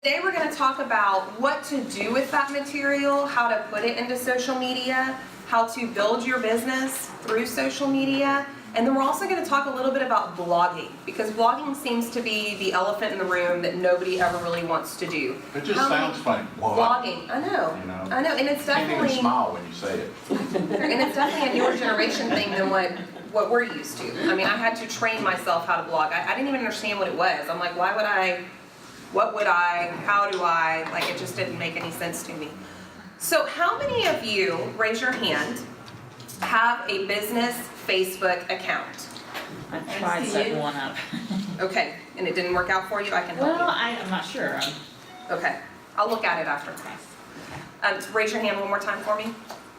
Today we're going to talk about what to do with that material, how to put it into social media, how to build your business through social media, and then we're also going to talk a little bit about blogging, because blogging seems to be the elephant in the room that nobody ever really wants to do. It just sounds funny. Blogging, I know, You know? I know, and it's You can't definitely, even smile when you say it. and it's definitely a newer generation thing than what we're used to. I mean, I had to train myself how to blog. I didn't even understand what it was. I'm like, why would I? What would I? How do I? Like, it just didn't make any sense to me. So how many of you, raise your hand, have a business Facebook account? I tried setting one up. Okay, and it didn't work out for you? I can help Well, you. I'm not sure. Okay, I'll look at it after class. Raise your hand one more time for me.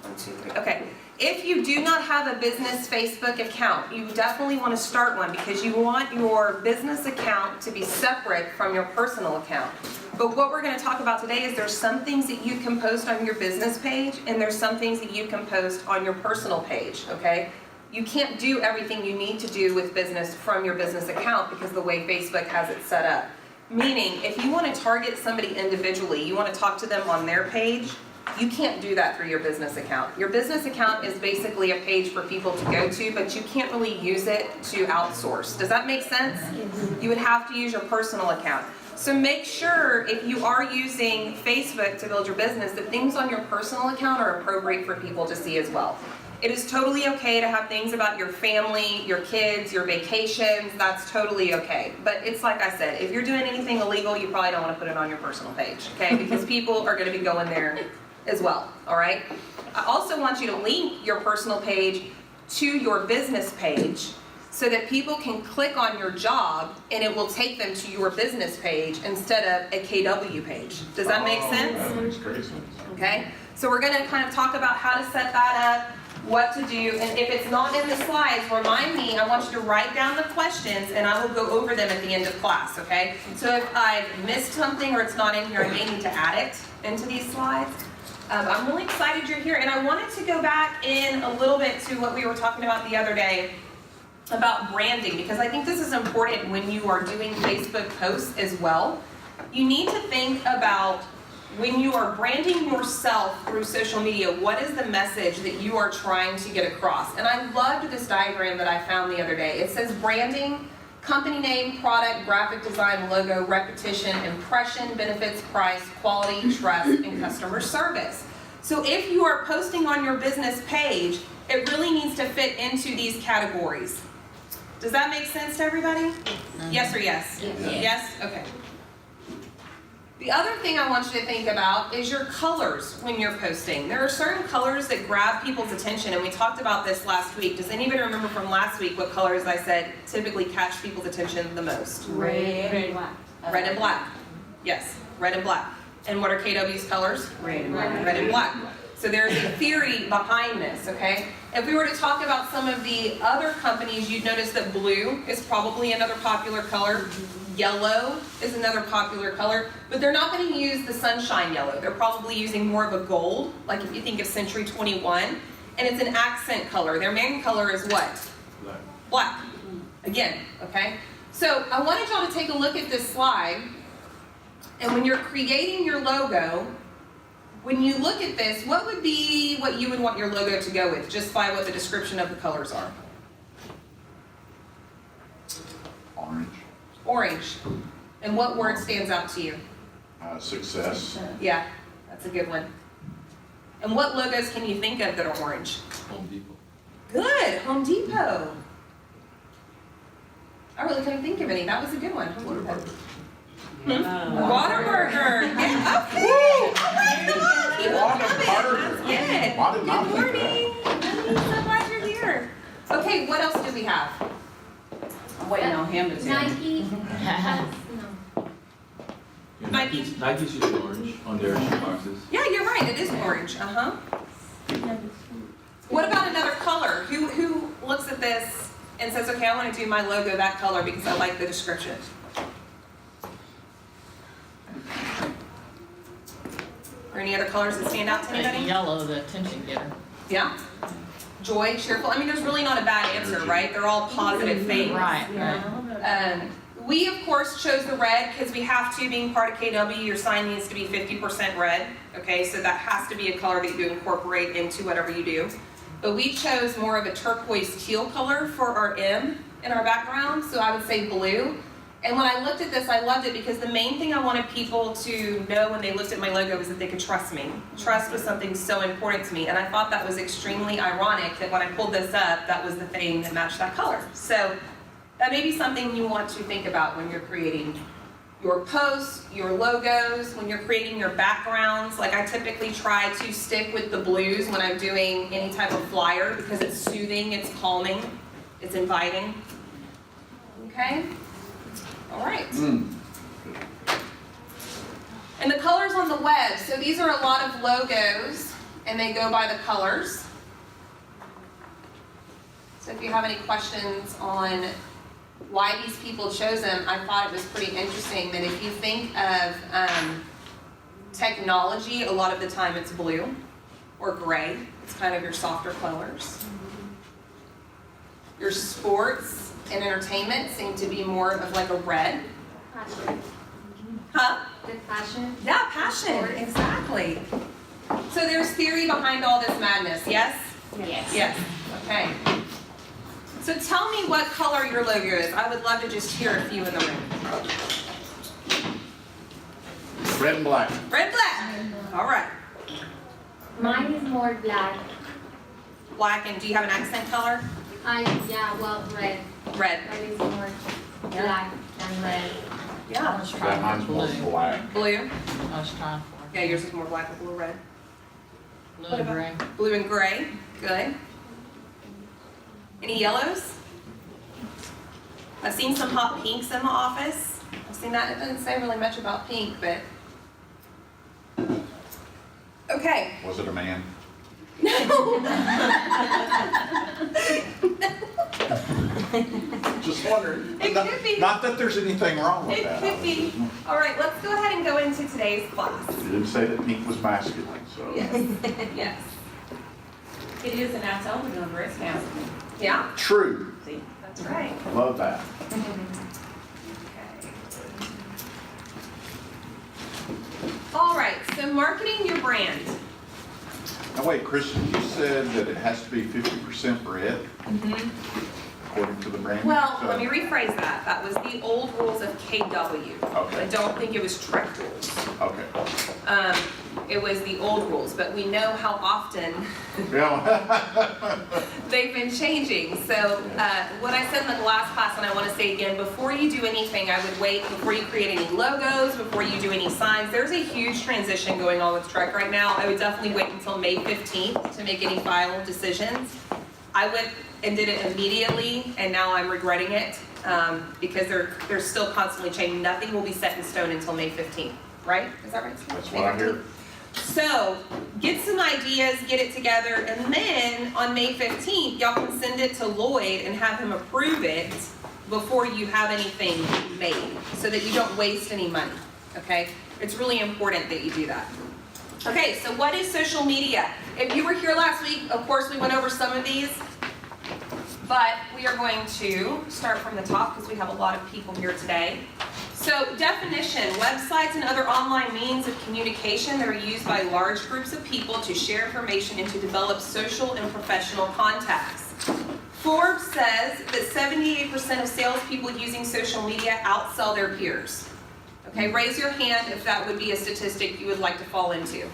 1, 2, 3. Okay. If you do not have a business Facebook account, you definitely want to start one because you want your business account to be separate from your personal account. But what we're going to talk about today is there's some things that you can post on your business page and there's some things that you can post on your personal page, okay? You can't do everything you need to do with business from your business account because of the way Facebook has it set up. Meaning, if you want to target somebody individually, you want to talk to them on their page, you can't do that through your business account. Your business account is basically a page for people to go to, but you can't really use it to outsource. Does that make sense? You would have to use your personal account. So make sure if you are using Facebook to build your business that things on your personal account are appropriate for people to see as well. It is totally okay to have things about your family, your kids, your vacations. That's totally okay. But it's like I said, if you're doing anything illegal, you probably don't want to put it on your personal page, okay? Because people are going to be going there as well, all right? I also want you to link your personal page to your business page so that people can click on your job and it will take them to your business page instead of a KW page. Does that make sense? That makes great sense. Okay, so we're gonna kind of talk about how to set that up, what to do, and if it's not in the slides, remind me. I want you to write down the questions and I will go over them at the end of class, okay? So if I've missed something or it's not in here, I may need to add it into these slides. I'm really excited you're here, and I wanted to go back in a little bit to what we were talking about the other day about branding, because I think this is important when you are doing Facebook posts as well. You need to think about when you are branding yourself through social media, what is the message that you are trying to get across? And I loved this diagram that I found the other day. It says branding, company name, product, graphic design, logo, repetition, impression, benefits, price, quality, trust, and customer service. So if you are posting on your business page, it really needs to fit into these categories. Does that make sense to everybody? Mm-hmm. Yes or yes? Yes. Yes? Okay. The other thing I want you to think about is your colors when you're posting. There are certain colors that grab people's attention, and we talked about this last week. Does anybody remember from last week what colors I said typically catch people's attention the most? Red and black. Red and black. Yes, red and black. And what are KW's colors? Red and black. Red and black. So there's a theory behind this, okay? If we were to talk about some of the other companies, you'd notice that blue is probably another popular color. Yellow is another popular color, but they're not going to use the sunshine yellow. They're probably using more of a gold, like if you think of Century 21, and it's an accent color. Their main color is what? Black. Black. Again, okay? So I wanted y'all to take a look at this slide, and when you're creating your logo, when you look at this, what would be what you would want your logo to go with, just by what the description of the colors are? Orange. Orange. And what word stands out to you? Success. Yeah, that's a good one. And what logos can you think of that are orange? Home Depot. Good, Home Depot. I really couldn't think of any. That was a good one. Home Depot. Whataburger. Yeah, okay. Keep on Whataburger. coming. Yeah. Why did not Good think morning. I'm so glad you're here. Okay, what else do we have? I'm waiting on him to tell me. Nike. Yeah, Nike. Nike's usually orange on their shoe boxes. Yeah, you're right. It is orange. Uh-huh. What about another color? Who looks at this and says, okay, I want to do my logo that color because I like the description? Or any other colors that stand out to anybody? Yellow, the attention getter. Yeah? Joy, cheerful. I mean, there's really not a bad answer, right? They're all positive things. Right. Yeah. We, of course, chose the red because we have to, being part of KW, your sign needs to be 50% red, okay? So that has to be a color that you incorporate into whatever you do. But we chose more of a turquoise teal color for our M in our background, so I would say blue. And when I looked at this, I loved it because the main thing I wanted people to know when they looked at my logo was that they could trust me. Trust was something so important to me, and I thought that was extremely ironic that when I pulled this up, that was the thing that matched that color. So that may be something you want to think about when you're creating your posts, your logos, when you're creating your backgrounds. Like I typically try to stick with the blues when I'm doing any type of flyer because it's soothing, it's calming, it's inviting. Okay? All right. And the colors on the web. So these are a lot of logos and they go by the colors. So if you have any questions on why these people chose them, I thought it was pretty interesting that if you think of technology, a lot of the time it's blue or gray. It's kind of your softer colors. Your sports and entertainment seem to be more of like a red. Passion. Huh? The passion. Yeah, passion, exactly. So there's theory behind all this madness, yes? Yes. Yes, okay. So tell me what color your logo is. I would love to just hear a few in the room. Red and black. Red, black. All right. Mine is more black. Black, and do you have an accent color? Red. Red. Mine is more black than red. I Yeah. was That trying mine's for more blue. black. Blue. I was trying for Yeah, yours is more black with blue, red. blue What and about- gray. Blue and gray. Good. Any yellows? I've seen some hot pinks in the office. I've seen that. It doesn't say really much about pink, but. Okay. Was it a man? Just wondering. It could be. Not that there's anything wrong with It that. could be. All right, let's go ahead and go into today's class. You didn't say that pink was masculine, so. Yes. Yes. It is, and I told them over it's now. Yeah, True. See? that's right. Love that. All right, so marketing your brand. Now wait, Kristen, you said that it has to be 50% red according to the brand? Well, So- let me rephrase that. That was the old rules of KW. Okay. I don't think it was Trek rules. Okay. It was the old rules, but we know how often Yeah. they've been changing. So what I said in the last class, and I want to say again, before you do anything, I would wait before you create any logos, before you do any signs. There's a huge transition going on with Trek right now. I would definitely wait until May 15th to make any final decisions. I went and did it immediately, and now I'm regretting it because they're still constantly changing. Nothing will be set in stone until May 15th, right? Is that right? That's May what I 15th? hear. So, get some ideas, get it together, and then on May 15th, y'all can send it to Lloyd and have him approve it before you have anything made, so that you don't waste any money, okay? It's really important that you do that. Okay, so what is social media? If you were here last week, of course, we went over some of these, but we are going to start from the top because we have a lot of people here today. So definition, websites and other online means of communication that are used by large groups of people to share information and to develop social and professional contacts. Forbes says that 78% of salespeople using social media outsell their peers. Okay, raise your hand if that would be a statistic you would like to fall into.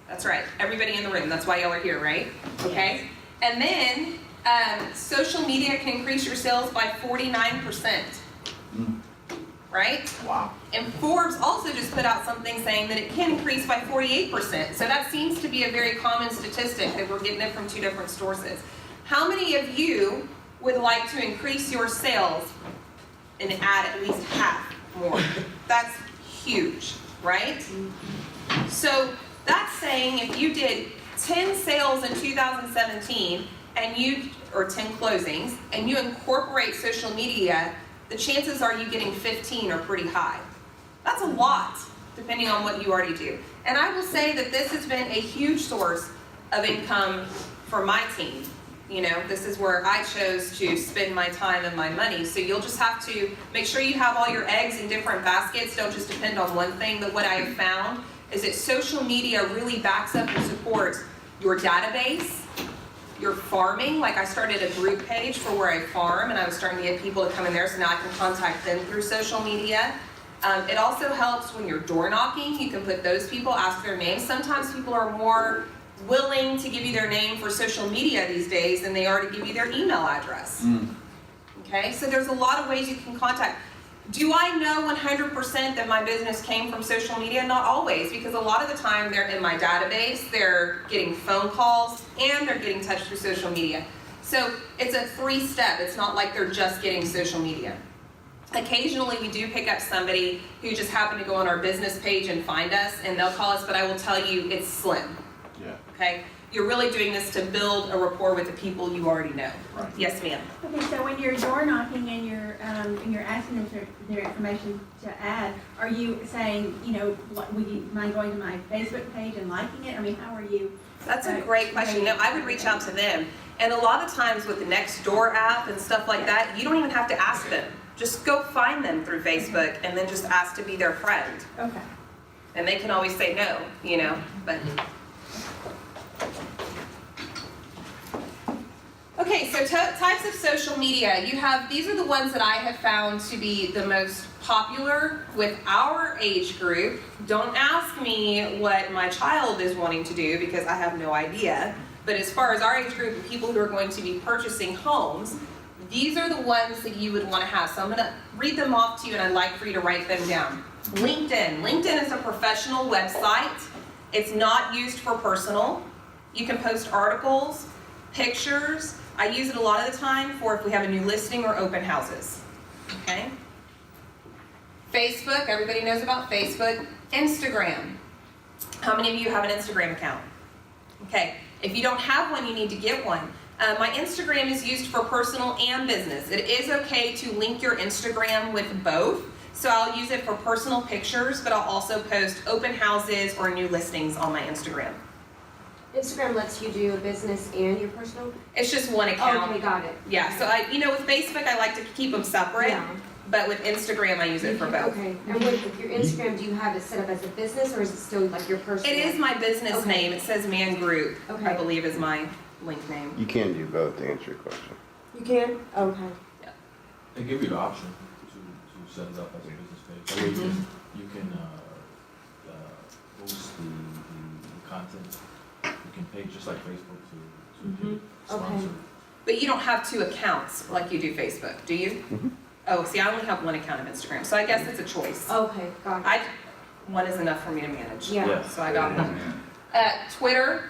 That's right, everybody in the room, that's why y'all are here, right? Okay, and then social media can increase your sales by 49%. Right? Wow. And Forbes also just put out something saying that it can increase by 48%. So that seems to be a very common statistic that we're getting it from two different sources. How many of you would like to increase your sales and add at least half more? That's huge, right? So that's saying if you did 10 sales in 2017 and or 10 closings, and you incorporate social media, the chances are you getting 15 are pretty high. That's a lot, depending on what you already do. And I will say that this has been a huge source of income for my team. You know, this is where I chose to spend my time and my money. So you'll just have to make sure you have all your eggs in different baskets. Don't just depend on one thing. But what I have found is that social media really backs up and supports your database, your farming. Like I started a group page for where I farm, and I was starting to get people to come in there, so now I can contact them through social media. It also helps when you're door knocking. You can put those people, ask their names. Sometimes people are more willing to give you their name for social media these days than they are to give you their email address. Okay, so there's a lot of ways you can contact. Do I know 100% that my business came from social media? Not always, because a lot of the time they're in my database, they're getting phone calls, and they're getting touched through social media. So it's a 3-step. It's not like they're just getting social media. Occasionally we do pick up somebody who just happened to go on our business page and find us, and they'll call us, but I will tell you it's slim. Yeah. Okay? You're really doing this to build a rapport with the people you already know. Right. Yes, ma'am. Okay, so when you're door knocking and you're asking them for their information to add, are you saying, you know, would you mind going to my Facebook page and liking it? I mean, how are you? That's a great question. No, I would reach out to them. And a lot of times with the Nextdoor app and stuff like that, you don't even have to ask them. Just go find them through Facebook and then just ask to be their friend. Okay. And they can always say no, you know, but. Okay, so types of social media. You have, these are the ones that I have found to be the most popular with our age group. Don't ask me what my child is wanting to do because I have no idea. But as far as our age group and people who are going to be purchasing homes, these are the ones that you would want to have. So I'm going to read them off to you, and I'd like for you to write them down. LinkedIn. LinkedIn is a professional website. It's not used for personal. You can post articles, pictures. I use it a lot of the time for if we have a new listing or open houses. Okay? Facebook. Everybody knows about Facebook. Instagram. How many of you have an Instagram account? Okay. If you don't have one, you need to get one. My Instagram is used for personal and business. It is okay to link your Instagram with both. So I'll use it for personal pictures, but I'll also post open houses or new listings on my Instagram. Instagram lets you do a business and your personal? It's just one account. Okay, got it. Yeah, so with Facebook, I like to keep them separate, Yeah. but with Instagram, I use it for both. Okay, and with your Instagram, do you have it set up as a business or is it still like your personal? It is my business Okay. name. It says Man Group, Okay. I believe is my link name. You can do both to answer your question. You can? Okay. They give you the option to set it up as a business page. That way you can boost the content. You can pay just like Facebook to sponsor. But you don't have 2 accounts like you do Facebook, do you? Mhm. Oh, see, I only have 1 account of Instagram, so I guess it's a choice. Okay, got it. One is enough for me to manage. Yeah. Yes. So I got one. Twitter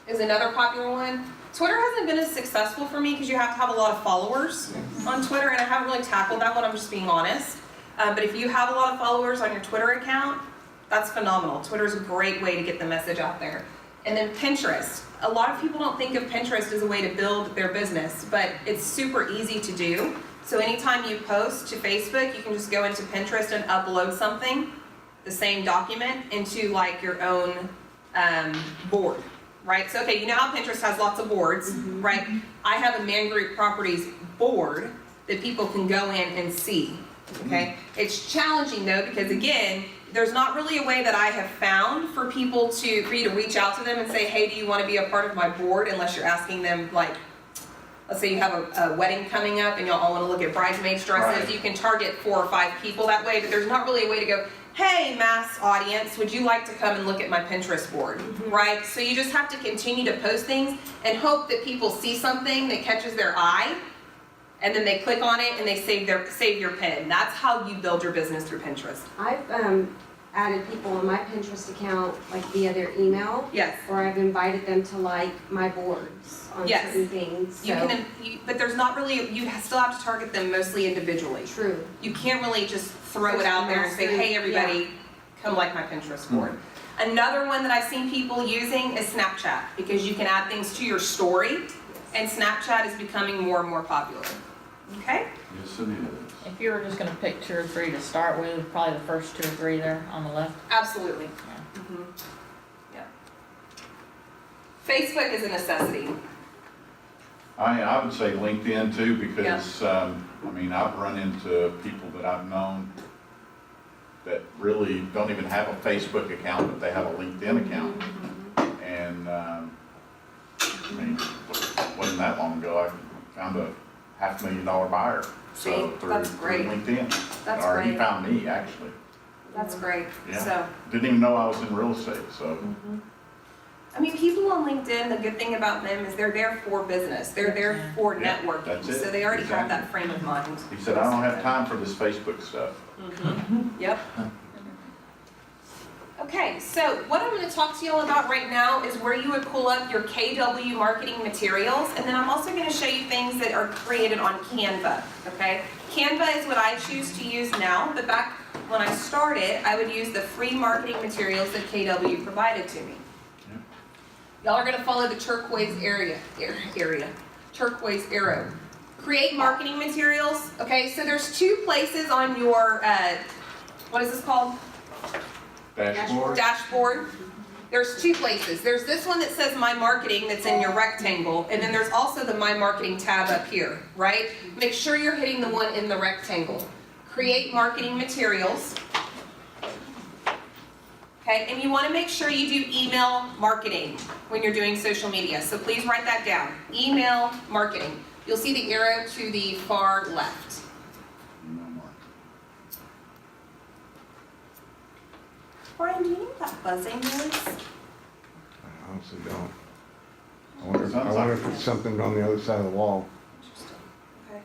is another popular one. Twitter hasn't been as successful for me because you have to have a lot of followers on Twitter, and I haven't really tackled that one, I'm just being honest. But if you have a lot of followers on your Twitter account, that's phenomenal. Twitter's a great way to get the message out there. And then Pinterest. A lot of people don't think of Pinterest as a way to build their business, but it's super easy to do. So anytime you post to Facebook, you can just go into Pinterest and upload something, the same document, into like your own board, right? So, okay, you know how Pinterest has lots of boards, right? I have a Man Group Properties board that people can go in and see, okay? It's challenging though, because again, there's not really a way that I have found for you to reach out to them and say, hey, do you want to be a part of my board? Unless you're asking them, like, let's say you have a wedding coming up and y'all all want to look at bridesmaids dresses. Right. You can target 4 or 5 people that way, but there's not really a way to go, hey, mass audience, would you like to come and look at my Pinterest board, right? So you just have to continue to post things and hope that people see something that catches their eye, and then they click on it and they save your pin. That's how you build your business through Pinterest. I've added people on my Pinterest account like via their email. Yes. Or I've invited them to like my boards on Yes. certain things. You So can, but there's not really, you still have to target them mostly individually. true. You can't really just throw it out there and say, hey, everybody, come like my Pinterest board. Another one that I've seen people using is Snapchat, because you can add things to your story, and Snapchat is becoming more and more popular. Okay? Yes, it is. If you were just gonna pick 2 or 3 to start with, probably the first 2 or 3 there on the left. Absolutely. Yeah. Yeah. Facebook is a necessity. I would say LinkedIn too, because, I mean, I've run into people that I've known that really don't even have a Facebook account, but they have a LinkedIn account. And, I mean, it wasn't that long ago, I found a $500,000 buyer. So See, through that's great. LinkedIn. That's Or he great. found me, actually. That's great. Yeah. So, Didn't even know I was in real estate, so. I mean, people on LinkedIn, the good thing about them is they're there for business. They're there for Yeah, networking. that's it. So they already have Exactly. that frame of mind. He said, I don't have time for this Facebook stuff. Yep. Okay, so what I'm going to talk to you all about right now is where you would pull up your KW marketing materials, and then I'm also going to show you things that are created on Canva, okay? Canva is what I choose to use now, but back when I started, I would use the free marketing materials that KW provided to me. Y'all are going to follow the turquoise turquoise arrow. Create marketing materials, okay? So there's two places on your, what is this called? Dashboard? Dashboard. There's two places. There's this one that says My Marketing that's in your rectangle, and then there's also the My Marketing tab up here, right? Make sure you're hitting the one in the rectangle. Create marketing materials. Okay, and you want to make sure you do email marketing when you're doing social media. So please write that down. Email marketing. You'll see the arrow to the far left. No more. Brian, do you know what that buzzing is? I honestly don't. I wonder if it's something on the other side of the wall. Okay.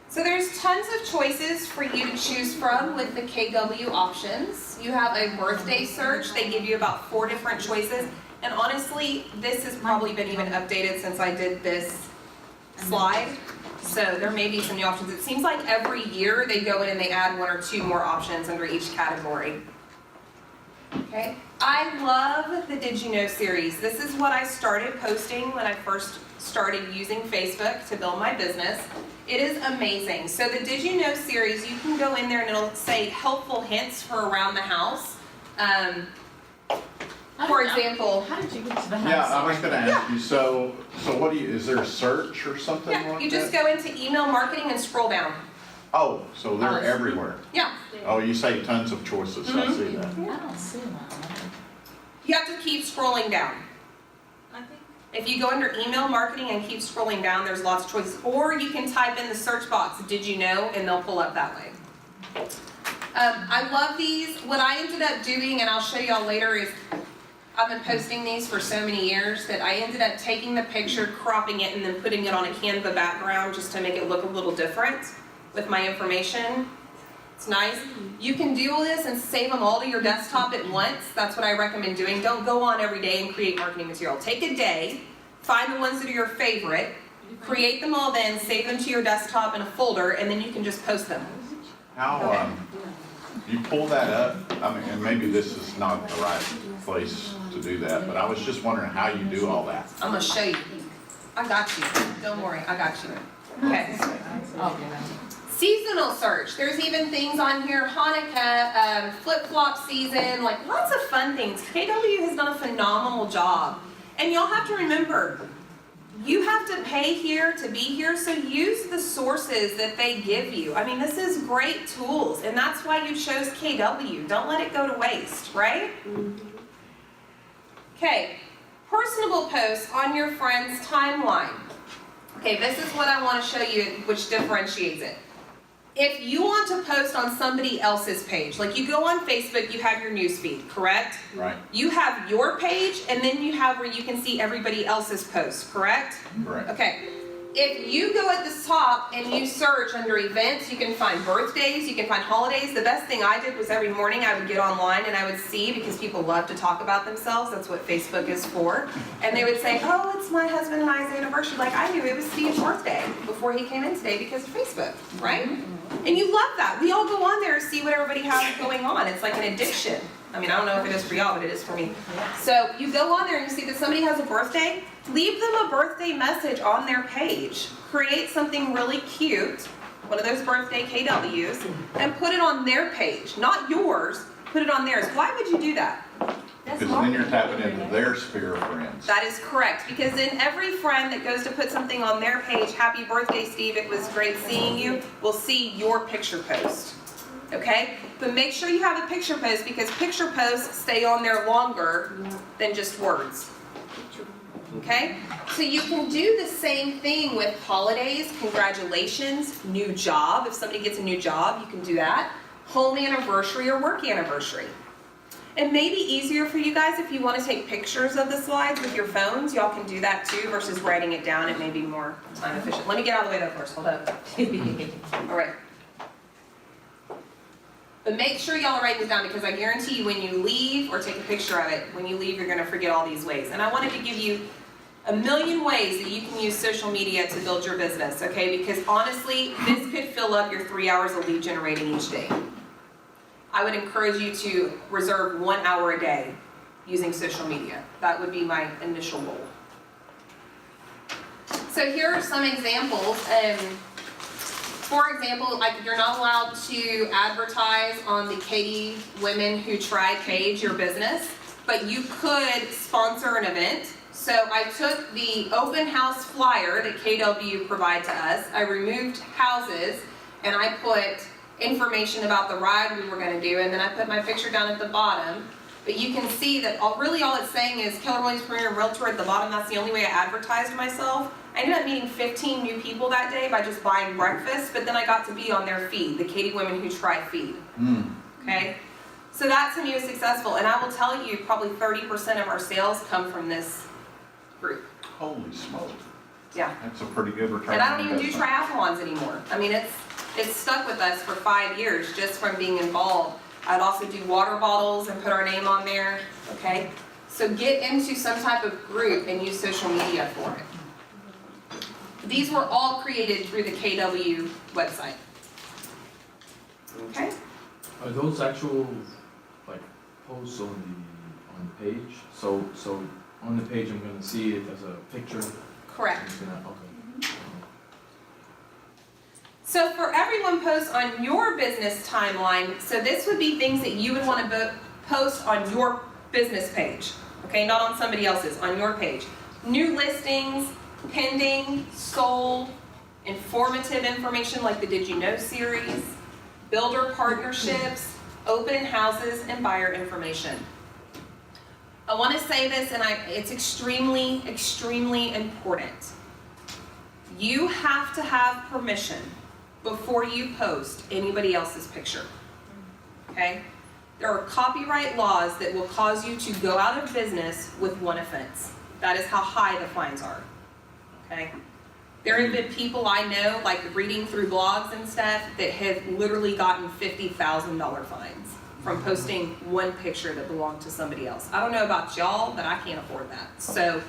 So there's tons of choices for you to choose from with the KW options. You have a birthday search. They give you about 4 different choices. And honestly, this has probably been even updated since I did this slide. So there may be some new options. It seems like every year they go in and they add 1 or 2 more options under each category. Okay, I love the Did You Know series. This is what I started posting when I first started using Facebook to build my business. It is amazing. So the Did You Know series, you can go in there and it'll say helpful hints for around the house. For example, How did you get to the house? Yeah, I was gonna ask you, so what do you, is there a search or something like yeah, that? you just go into email marketing and scroll down. Oh, so they're everywhere. Yeah, Oh, you say tons of choices, I see that. I don't see one. you have to keep scrolling down. If you go under email marketing and keep scrolling down, there's lots of choices. Or you can type in the search box, Did You Know, and they'll pull up that way. I love these. What I ended up doing, and I'll show y'all later, is I've been posting these for so many years that I ended up taking the picture, cropping it, and then putting it on a Canva background just to make it look a little different with my information. It's nice. You can do all this and save them all to your desktop at once. That's what I recommend doing. Don't go on every day and create marketing material. Take a day, find the ones that are your favorite, create them all then, save them to your desktop in a folder, and then you can just post them. How, you pull that up, I mean, and maybe this is not the right place to do that, but I was just wondering how you do all that. I'm gonna show you. I got you. Don't worry, I got you. Okay. Seasonal search. There's even things on here, Hanukkah, flip-flop season, like lots of fun things. KW has done a phenomenal job. And y'all have to remember, you have to pay here to be here, so use the sources that they give you. I mean, this is great tools, and that's why you chose KW. Don't let it go to waste, right? Okay, personable posts on your friend's timeline. Okay, this is what I want to show you, which differentiates it. If you want to post on somebody else's page, like you go on Facebook, you have your newsfeed, correct? Right. You have your page, and then you have where you can see everybody else's posts, correct? Correct. Okay. If you go at the top and you search under events, you can find birthdays, you can find holidays. The best thing I did was every morning I would get online and I would see, because people love to talk about themselves, that's what Facebook is for. And they would say, oh, it's my husband and I's anniversary. Like, I knew it was Steve's birthday before he came in today because of Facebook, right? And you love that. We all go on there to see what everybody has going on. It's like an addiction. I mean, I don't know if it is for y'all, but it is for me. So you go on there and you see that somebody has a birthday, leave them a birthday message on their page. Create something really cute, one of those birthday KWs, and put it on their page, not yours, put it on theirs. Why would you do that? That's Because then you're marketing. tapping into their sphere of friends. That is correct, because then every friend that goes to put something on their page, happy birthday, Steve, it was great seeing you, will see your picture post. Okay? But make sure you have a picture post, because picture posts stay on there longer than just words. Okay? So you can do the same thing with holidays, congratulations, new job. If somebody gets a new job, you can do that. Home anniversary or work anniversary. It may be easier for you guys if you want to take pictures of the slides with your phones. Y'all can do that too versus writing it down. It may be more time efficient. Let me get out of the way though first. Hold up. All right. But make sure y'all are writing this down, because I guarantee you when you leave or take a picture of it, when you leave you're going to forget all these ways. And I wanted to give you a million ways that you can use social media to build your business, okay? Because honestly, this could fill up your 3 hours of lead generating each day. I would encourage you to reserve 1 hour a day using social media. That would be my initial goal. So here are some examples. For example, like you're not allowed to advertise on the Katie Women Who Try page, your business, but you could sponsor an event. So I took the open house flyer that KW provided to us, I removed houses, and I put information about the ride we were going to do, and then I put my picture down at the bottom. But you can see that all it's saying is Keller Williams Premier Realtor at the bottom. That's the only way I advertised myself. I ended up meeting 15 new people that day by just buying breakfast, but then I got to be on their feed, the Katie Women Who Try feed. Okay? So that to me was successful, and I will tell you probably 30% of our sales come from this group. Holy smoke. Yeah. That's a pretty good return. And I don't on even do investment. triathlons anymore. I mean, it's stuck with us for 5 years just from being involved. I'd also do water bottles and put our name on there, okay? So get into some type of group and use social media for it. These were all created through the KW website. Okay? Are those actual, like, posts on the page? So on the page, I'm gonna see it as a picture? Correct. It's gonna- okay. So for everyone posts on your business timeline, so this would be things that you would want to post on your business page, okay, not on somebody else's, on your page. New listings, pending, sold, informative information like the Did You Know series, builder partnerships, open houses, and buyer information. I want to say this, and it's extremely, extremely important. You have to have permission before you post anybody else's picture, okay? There are copyright laws that will cause you to go out of business with one offense. That is how high the fines are, okay? There have been people I know, like reading through blogs and stuff, that have literally gotten $50,000 fines from posting one picture that belonged to somebody else. I don't know about y'all, but I can't afford that. So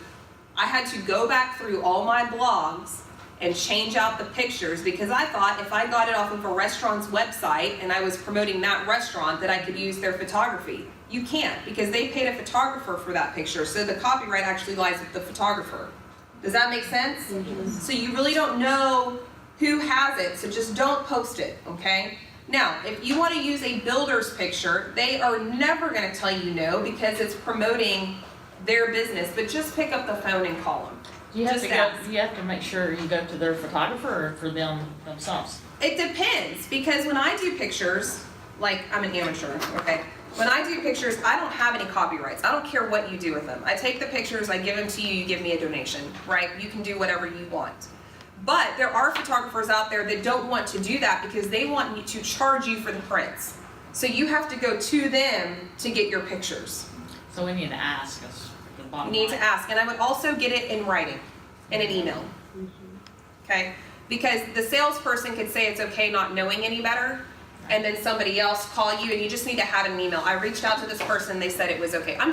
I had to go back through all my blogs and change out the pictures, because I thought if I got it off of a restaurant's website and I was promoting that restaurant that I could use their photography. You can't, because they paid a photographer for that picture, so the copyright actually lies with the photographer. Does that make sense? Mm-hmm. So you really don't know who has it, so just don't post it, okay? Now, if you want to use a builder's picture, they are never going to tell you no, because it's promoting their business, but just pick up the phone and call them. You have Just to ask. go, you have to make sure you go to their photographer or for them themselves. It depends, because when I do pictures, like I'm an amateur, okay? When I do pictures, I don't have any copyrights. I don't care what you do with them. I take the pictures, I give them to you, you give me a donation, right? You can do whatever you want. But there are photographers out there that don't want to do that because they want you to charge you for the prints. So you have to go to them to get your pictures. So we need to ask us the You bottom need to line. ask, and I would also get it in writing, in an email. Okay? Because the salesperson could say it's okay not knowing any better, and then somebody else call you, and you just need to have an email. I reached out to this person, they said it was okay. I'm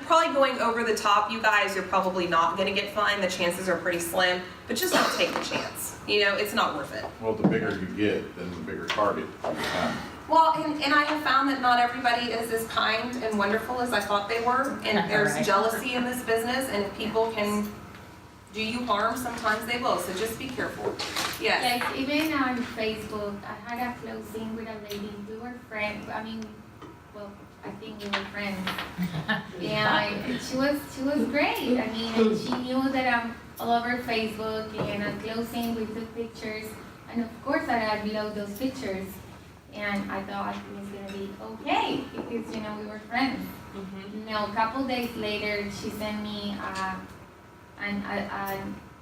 probably going over the top. You guys are probably not gonna get fined. The chances are pretty slim, but just don't take the chance. You know, it's not worth it. Well, the bigger you get, then the bigger target you become. Well, and I have found that not everybody is as kind and wonderful as I thought they were, and there's Right. jealousy in this business, and if people can do you harm, sometimes they will, so just be careful. Yes. Yes, even on Facebook, I had a closing with a lady. We were friends. I mean, well, I think we were friends. And she was great. I mean, and she knew that I'm all over Facebook, and at closing we took pictures, and of course I upload those pictures. And I thought it was gonna be okay because we were friends. A couple days later, she sent me a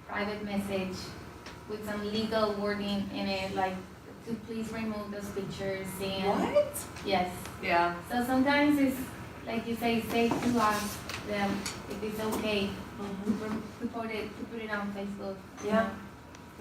private message with some legal wording in it, like to please remove those pictures. And What? yes. Yeah. So sometimes it's like you say, safe to ask them if it's okay to put it on Facebook. Yeah.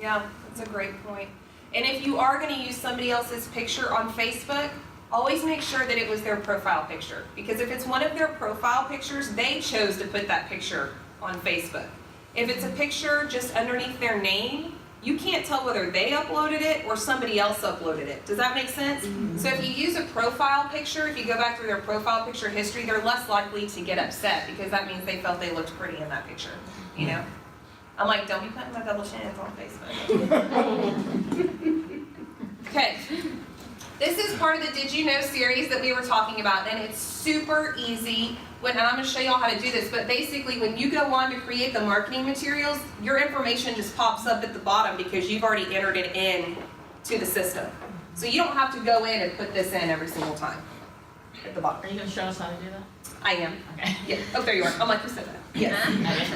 Yeah, that's a great point. And if you are gonna use somebody else's picture on Facebook, always make sure that it was their profile picture. Because if it's one of their profile pictures, they chose to put that picture on Facebook. If it's a picture just underneath their name, you can't tell whether they uploaded it or somebody else uploaded it. Does that make sense? So if you use a profile picture, if you go back through their profile picture history, they're less likely to get upset because that means they felt they looked pretty in that picture, I'm like, don't be putting my double chins on Facebook. Okay, this is part of the Did You Know series that we were talking about, and it's super easy. And I'm going to show y'all how to do this, but basically when you go on to create the marketing materials, your information just pops up at the bottom because you've already entered it in to the system. So you don't have to go in and put this in every single time at the bottom. Are you gonna show us how to do that? I am. Okay. Yeah. Oh, there you are. I'm like, who said that? Yes.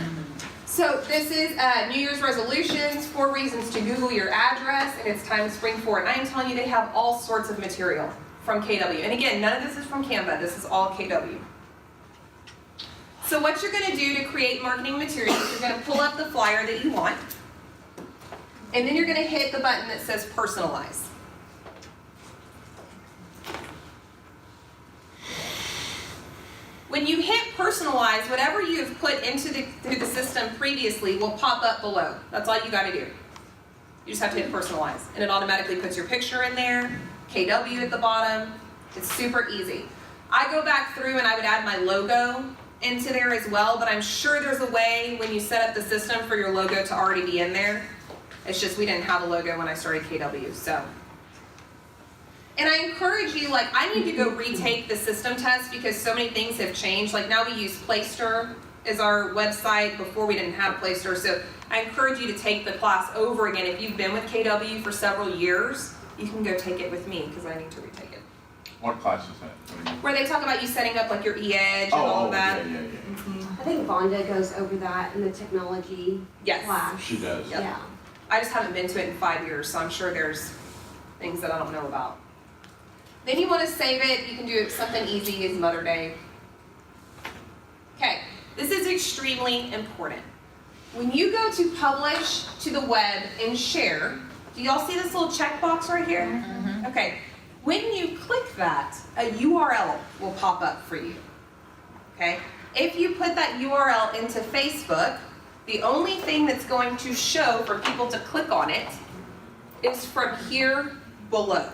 So this is New Year's resolutions, 4 reasons to Google your address, and it's time to spring forward. I am telling you, they have all sorts of material from KW. And again, none of this is from Canva. This is all KW. So what you're going to do to create marketing materials, you're going to pull up the flyer that you want, and then you're going to hit the button that says personalize. When you hit personalize, whatever you've put through the system previously will pop up below. That's all you got to do. You just have to hit personalize, and it automatically puts your picture in there, KW at the bottom. It's super easy. I go back through and I would add my logo into there as well, but I'm sure there's a way when you set up the system for your logo to already be in there. It's just we didn't have a logo when I started KW, so. And I encourage you, like, I need to go retake the system test because so many things have changed. Like now we use Playster as our website. Before we didn't have Playster, so I encourage you to take the class over again. If you've been with KW for several years, you can go take it with me because I need to retake it. What class is that? Where they talk about you setting up like your e-edge and all of that. Yeah. I think Vonda goes over that in the technology Yes. class. She does. Yep. Yeah. I just haven't been to it in 5 years, so I'm sure there's things that I don't know about. Then you want to save it. You can do something easy as Mother Day. Okay, this is extremely important. When you go to publish to the web and share, do y'all see this little checkbox right here? Mm-hmm. Okay, when you click that, a URL will pop up for you. Okay, if you put that URL into Facebook, the only thing that's going to show for people to click on it is from here below.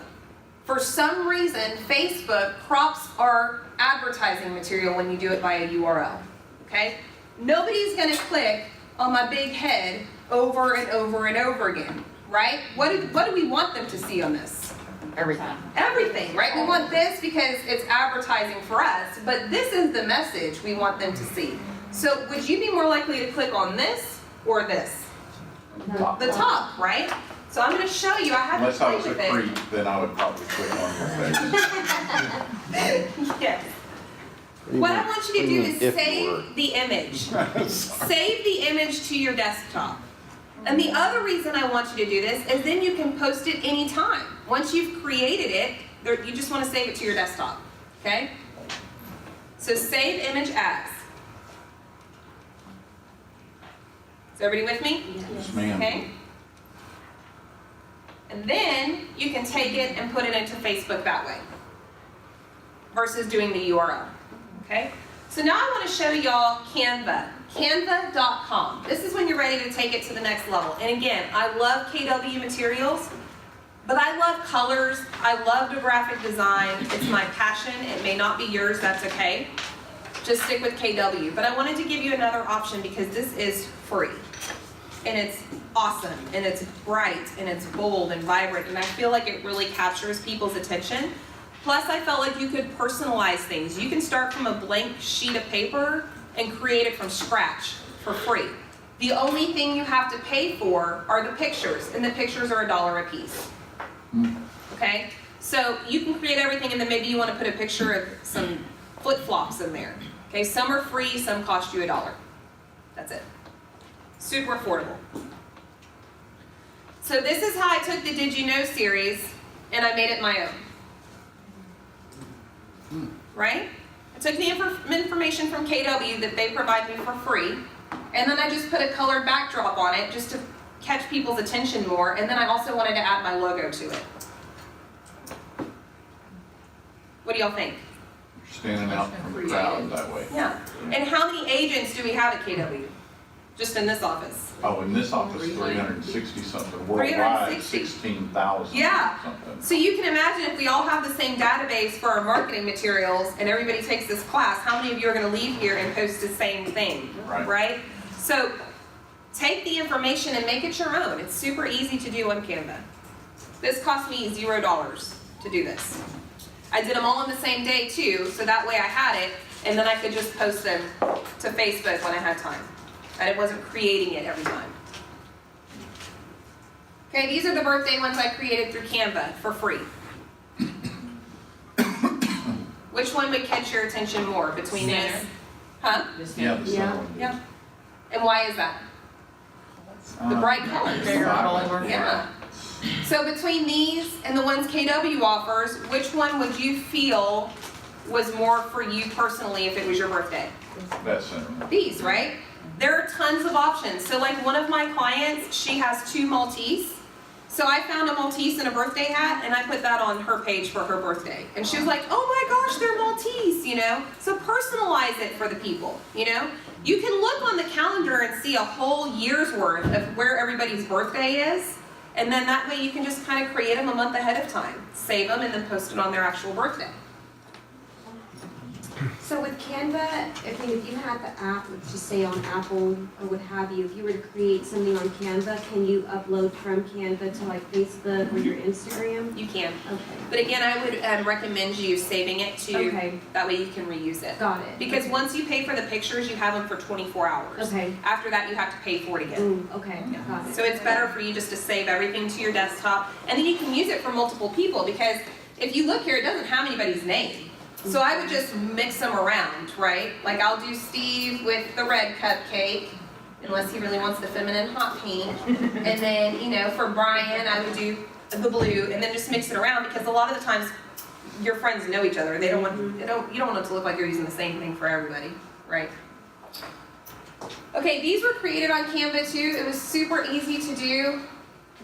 For some reason, Facebook crops our advertising material when you do it by a URL, okay? Nobody's gonna click on my big head over and over and over again, right? What do we want them to see on this? Everything. Everything, right? We want this because it's advertising for us, but this is the message we want them to see. So would you be more likely to click on this or this? The top, right? So I'm going to show you. I have Unless to I play was a with it. creep, then I would probably click on your face. Yes. What I want you to do is If you save the image. Save the image to your desktop. And the other reason I want you to do this is then you can post it anytime. Once you've created it, you just want to save it to your desktop. Okay? So save image as. Is everybody with me? Yes, ma'am. Okay? And then you can take it and put it into Facebook that way versus doing the URL. Okay? So now I want to show y'all Canva. Canva.com. This is when you're ready to take it to the next level. And again, I love KW materials, but I love colors. I love the graphic design. It's my passion. It may not be yours. That's okay. Just stick with KW. But I wanted to give you another option because this is free. And it's awesome, and it's bright, and it's bold and vibrant, and I feel like it really captures people's attention. Plus, I felt like you could personalize things. You can start from a blank sheet of paper and create it from scratch for free. The only thing you have to pay for are the pictures, and the pictures are $1 a piece. Okay? So you can create everything, and then maybe you want to put a picture of some flip-flops in there. Okay, some are free, some cost you $1. That's it. Super affordable. So this is how I took the Did You Know series and I made it my own. Right? I took the information from KW that they provide me for free, and then I just put a colored backdrop on it just to catch people's attention more, and then I also wanted to add my logo to it. What do y'all think? You're standing out from the crowd that way. Yeah. And how many agents do we have at KW? Just in this office? Oh, in this office, 360 something, worldwide, 360. 16,000 Yeah. something. So you can imagine if we all have the same database for our marketing materials and everybody takes this class, how many of you are going to leave here and post the same thing? Right. So take the information and make it your own. It's super easy to do on Canva. This cost me $0 to do this. I did them all on the same day too, so that way I had it, and then I could just post them to Facebook when I had time. And it wasn't creating it every time. Okay, these are the birthday ones I created through Canva for free. Which one would catch your attention more between this? Huh? Yeah, the Yeah. center one. Yeah. And why is that? The bright colors. Bigger vibrant. color. Yeah. So between these and the ones KW offers, which one would you feel was more for you personally if it was your birthday? That center one. These, right? There are tons of options. So like one of my clients, she has 2 Maltese. So I found a Maltese and a birthday hat, and I put that on her page for her birthday. And she was like, oh my gosh, they're Maltese, you know? So personalize it for the people, you know? You can look on the calendar and see a whole year's worth of where everybody's birthday is. And then that way you can just kind of create them a month ahead of time. Save them and then post it on their actual birthday. So with Canva, if you had the app, let's just say on Apple or what have you, if you were to create something on Canva, can you upload from Canva to like Facebook or your Instagram? You can. Okay, But again, I would recommend you saving it to, okay, that way you can reuse it. got it. Because Okay. once you pay for the pictures, you have them for 24 hours. Okay, After that, you have to pay for it again. ooh, okay, Yeah. got it. So it's better for you just to save everything to your desktop, and then you can use it for multiple people, because if you look here, it doesn't have anybody's name. So I would just mix them around, right? Like I'll do Steve with the red cupcake, unless he really wants the feminine hot pink. And then, you know, for Brian, I would do the blue, and then just mix it around, because a lot of the times your friends know each other. They don't want, you don't want it to look like you're using the same thing for everybody, right? Okay, these were created on Canva too. It was super easy to do.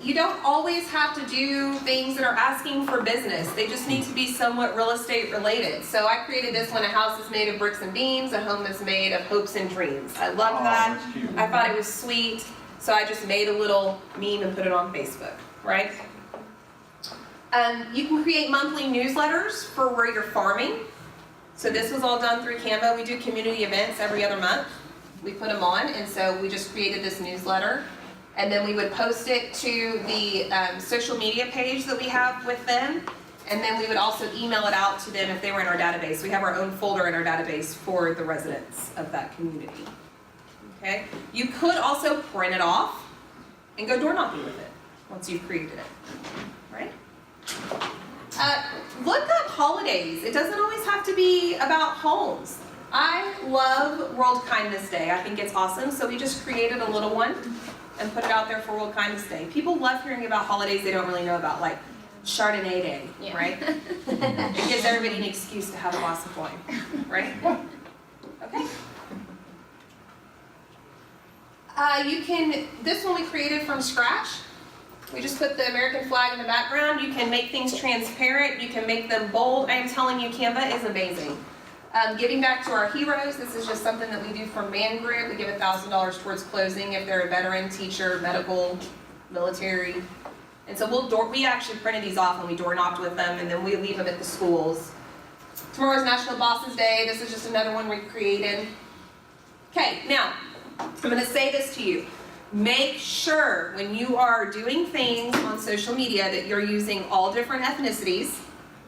You don't always have to do things that are asking for business. They just need to be somewhat real estate related. So I created this one: a house is made of bricks and beams, a home is made of hopes and dreams. I love that. That's cute. I thought it was sweet. So I just made a little meme and put it on Facebook, right? You can create monthly newsletters for where you're farming. So this was all done through Canva. We do community events every other month. We put them on, and so we just created this newsletter. And then we would post it to the social media page that we have with them. And then we would also email it out to them if they were in our database. We have our own folder in our database for the residents of that community. Okay? You could also print it off and go door knocking with it once you've created it. Right? Look up holidays. It doesn't always have to be about homes. I love World Kindness Day. I think it's awesome. So we just created a little one and put it out there for World Kindness Day. People love hearing about holidays they don't really know about, like Chardonnay Day, Yeah. right? It gives everybody an excuse to have a glass of wine, right? Okay. This one we created from scratch. We just put the American flag in the background. You can make things transparent. You can make them bold. I am telling you, Canva is amazing. Giving back to our heroes, this is just something that we do for Man Group. We give $1,000 towards closing if they're a veteran, teacher, medical, military. And so we actually printed these off and we door knocked with them, and then we leave them at the schools. Tomorrow's National Bosses Day. This is just another one we created. Okay, now, I'm going to say this to you. Make sure when you are doing things on social media that you're using all different ethnicities,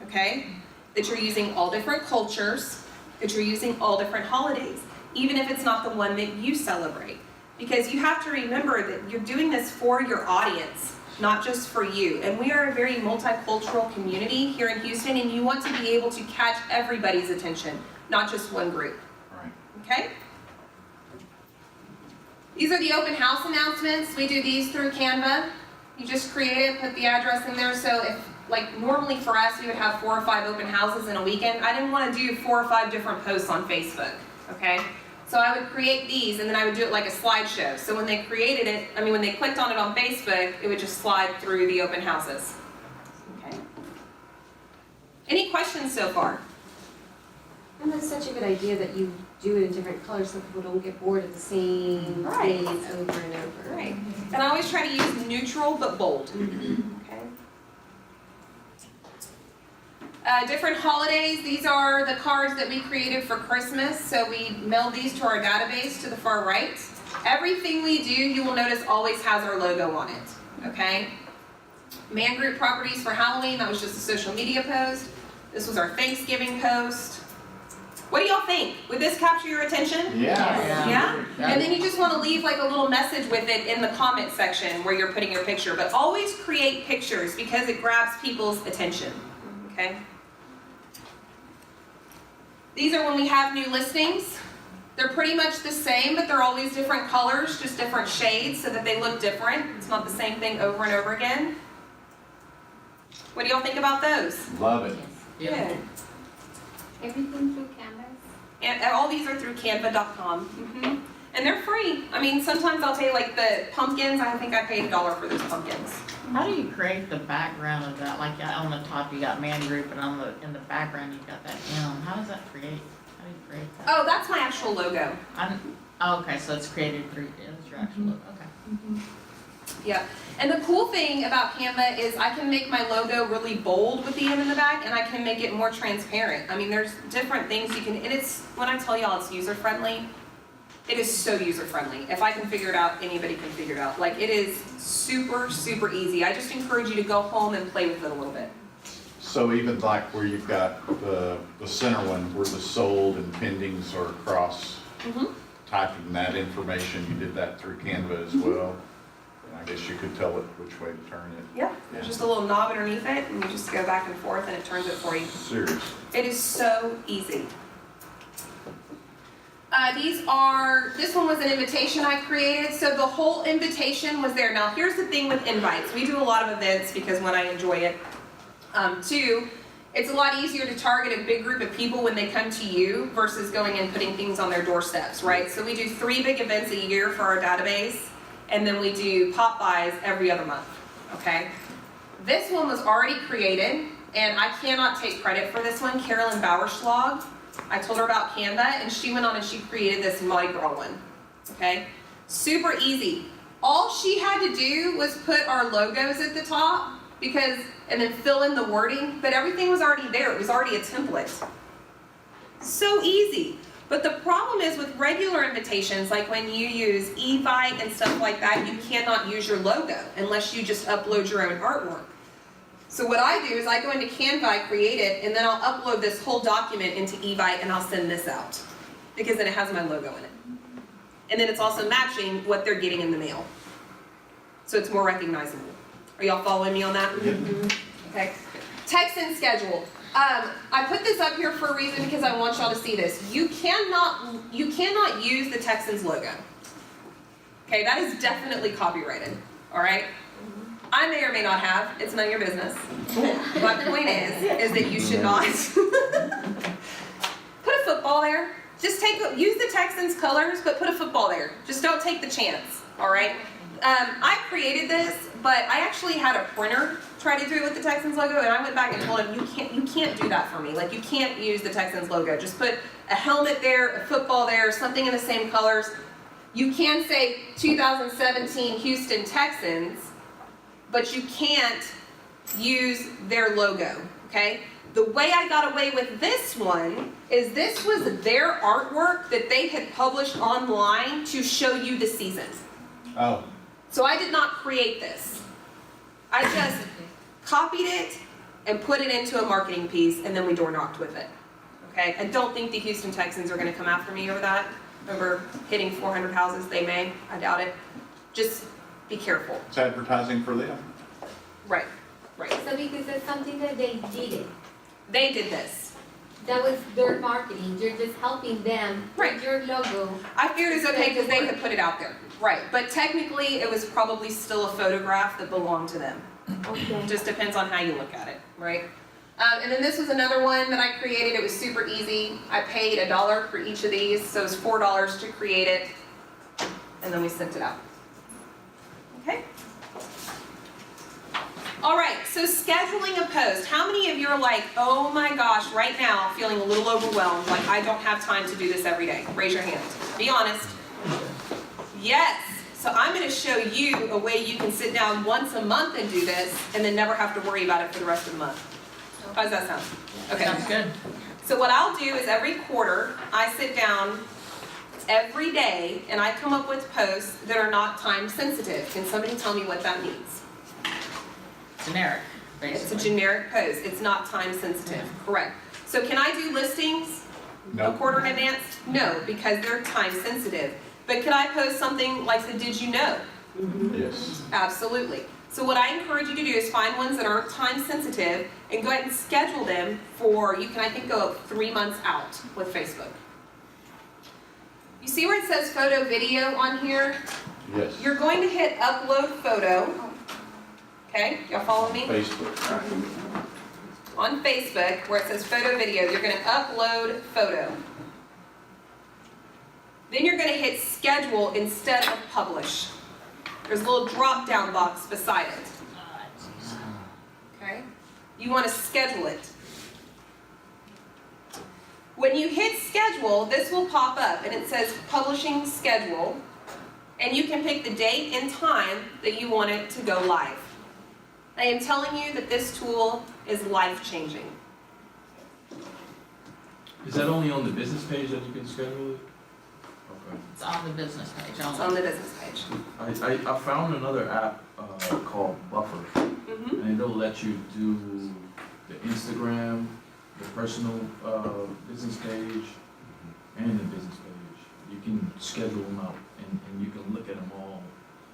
okay? that you're using all different cultures, that you're using all different holidays, even if it's not the one that you celebrate. Because you have to remember that you're doing this for your audience, not just for you. And we are a very multicultural community here in Houston, and you want to be able to catch everybody's attention, not just one group. Right. Okay? These are the open house announcements. We do these through Canva. You just create it, put the address in there. So if, like, normally for us, we would have 4 or 5 open houses in a weekend. I didn't want to do 4 or 5 different posts on Facebook, okay? So I would create these, and then I would do it like a slideshow. So when they created it, when they clicked on it on Facebook, it would just slide through the open houses. Okay. Any questions so far? And that's such a good idea that you do it in different colors so people don't get bored of the same Right. things over and over. Right. And I always try to use neutral but bold. Okay. Different holidays. These are the cards that we created for Christmas. So we mailed these to our database to the far right. Everything we do, you will notice, always has our logo on it. Okay. Man Group Properties for Halloween. That was just a social media post. This was our Thanksgiving post. What do y'all think? Would this capture your attention? Yeah. Yeah? And then you just want to leave like a little message with it in the comment section where you're putting your picture. But always create pictures because it grabs people's attention. Okay? These are when we have new listings. They're pretty much the same, but they're always different colors, just different shades so that they look different. It's not the same thing over and over again. What do y'all think about those? Love it. Good. Everything through Canvas. And all these are through canva.com. And they're free. I mean, sometimes I'll pay like the pumpkins. I think I paid $1 for those pumpkins. How do you create the background of that? Like on the top you got man group, and in the background you got that M. How does that create? How do you create that? Oh, that's my actual logo. Okay, so it's created through it's your actual logo. Okay. Yeah. And the cool thing about Canva is I can make my logo really bold with the M in the back, and I can make it more transparent. I mean, there's different things you can, and it's, when I tell y'all it's user friendly, it is so user friendly. If I can figure it out, anybody can figure it out. Like, it is super, super easy. I just encourage you to go home and play with it a little bit. So even like where you've got the center one where the sold and pendings are across, typing that information, you did that through Canva as well. I guess you could tell it which way to turn it. Yeah, there's just a little knob underneath it, and you just go back and forth, and it turns it for you. Seriously. It is so easy. This one was an invitation I created, so the whole invitation was there. Now, here's the thing with invites. We do a lot of events because one, I enjoy it. 2, it's a lot easier to target a big group of people when they come to you versus going and putting things on their doorsteps, right? So we do 3 big events a year for our database. And then we do pop buys every other month, okay? This one was already created, and I cannot take credit for this one. Carolyn Bauerschlag, I told her about Canva, and she went on and she created this Mardi Gras one, okay? Super easy. All she had to do was put our logos at the top, and then fill in the wording, but everything was already there. It was already a template. So easy. But the problem is with regular invitations, like when you use Evite and stuff like that, you cannot use your logo unless you just upload your own artwork. So what I do is I go into Canva, I create it, and then I'll upload this whole document into Evite and I'll send this out. Because then it has my logo in it. And then it's also matching what they're getting in the mail. So it's more recognizable. Are y'all following me on that? Okay. Text and schedule. I put this up here for a reason because I want y'all to see this. You cannot use the Texans logo. Okay, that is definitely copyrighted. All right. I may or may not have. It's none of your business. My point is that you should not put a football there. Just use the Texans colors, but put a football there. Just don't take the chance. All right. I created this, but I actually had a printer try to do it with the Texans logo, and I went back and told him, you can't do that for me. Like, you can't use the Texans logo. Just put a helmet there, a football there, something in the same colors. You can say 2017 Houston Texans, but you can't use their logo, okay? The way I got away with this one is this was their artwork that they had published online to show you the season. Oh. So I did not create this. I just copied it, and put it into a marketing piece, and then we door knocked with it. Okay, I don't think the Houston Texans are gonna come after me over that. Over hitting 400 houses, they may, I doubt it. Just be careful. It's advertising for them. Right, right. So because that's something that they did. They did this. That was their marketing. You're just helping them Right. with your logo. I figured it was okay because they had put it out there. Right, but technically it was probably still a photograph that belonged to them. Okay. Just depends on how you look at it, right? And then this was another one that I created. It was super easy. I paid $1 for each of these, so it was $4 to create it, and then we sent it out. Okay? All right, so scheduling a post. How many of you are like, oh my gosh, right now, feeling a little overwhelmed, like I don't have time to do this every day? Raise your hand. Be honest. Yes. So I'm going to show you a way you can sit down once a month and do this, and then never have to worry about it for the rest of the month. How does that sound? Okay. Sounds good. So what I'll do is every quarter, I sit down every day, and I come up with posts that are not time sensitive. Can somebody tell me what that means? Generic, It's a basically. generic post. It's not time sensitive. Correct. So can I do listings a No. quarter in advance? No, because they're time sensitive. But could I post something like the Did You Know? Yes. Absolutely. So what I encourage you to do is find ones that aren't time sensitive and go ahead and schedule them for, you can I think go 3 months out with Facebook. You see where it says photo video on here? Yes. You're going to hit upload photo. Okay, y'all follow me? Facebook. On Facebook, where it says photo video, you're going to upload photo. Then you're going to hit schedule instead of publish. There's a little drop down box beside it. Okay? You want to schedule it. When you hit schedule, this will pop up and it says publishing schedule. And you can pick the date and time that you want it to go live. I am telling you that this tool is life-changing. Is that only on the business page that you can schedule it? Okay. It's on the business page It's on only. the business page. I found another app called Buffer, Mm-hmm. and it'll let you do the Instagram, the personal business page, and the business page. You can schedule them out, and you can look at them all.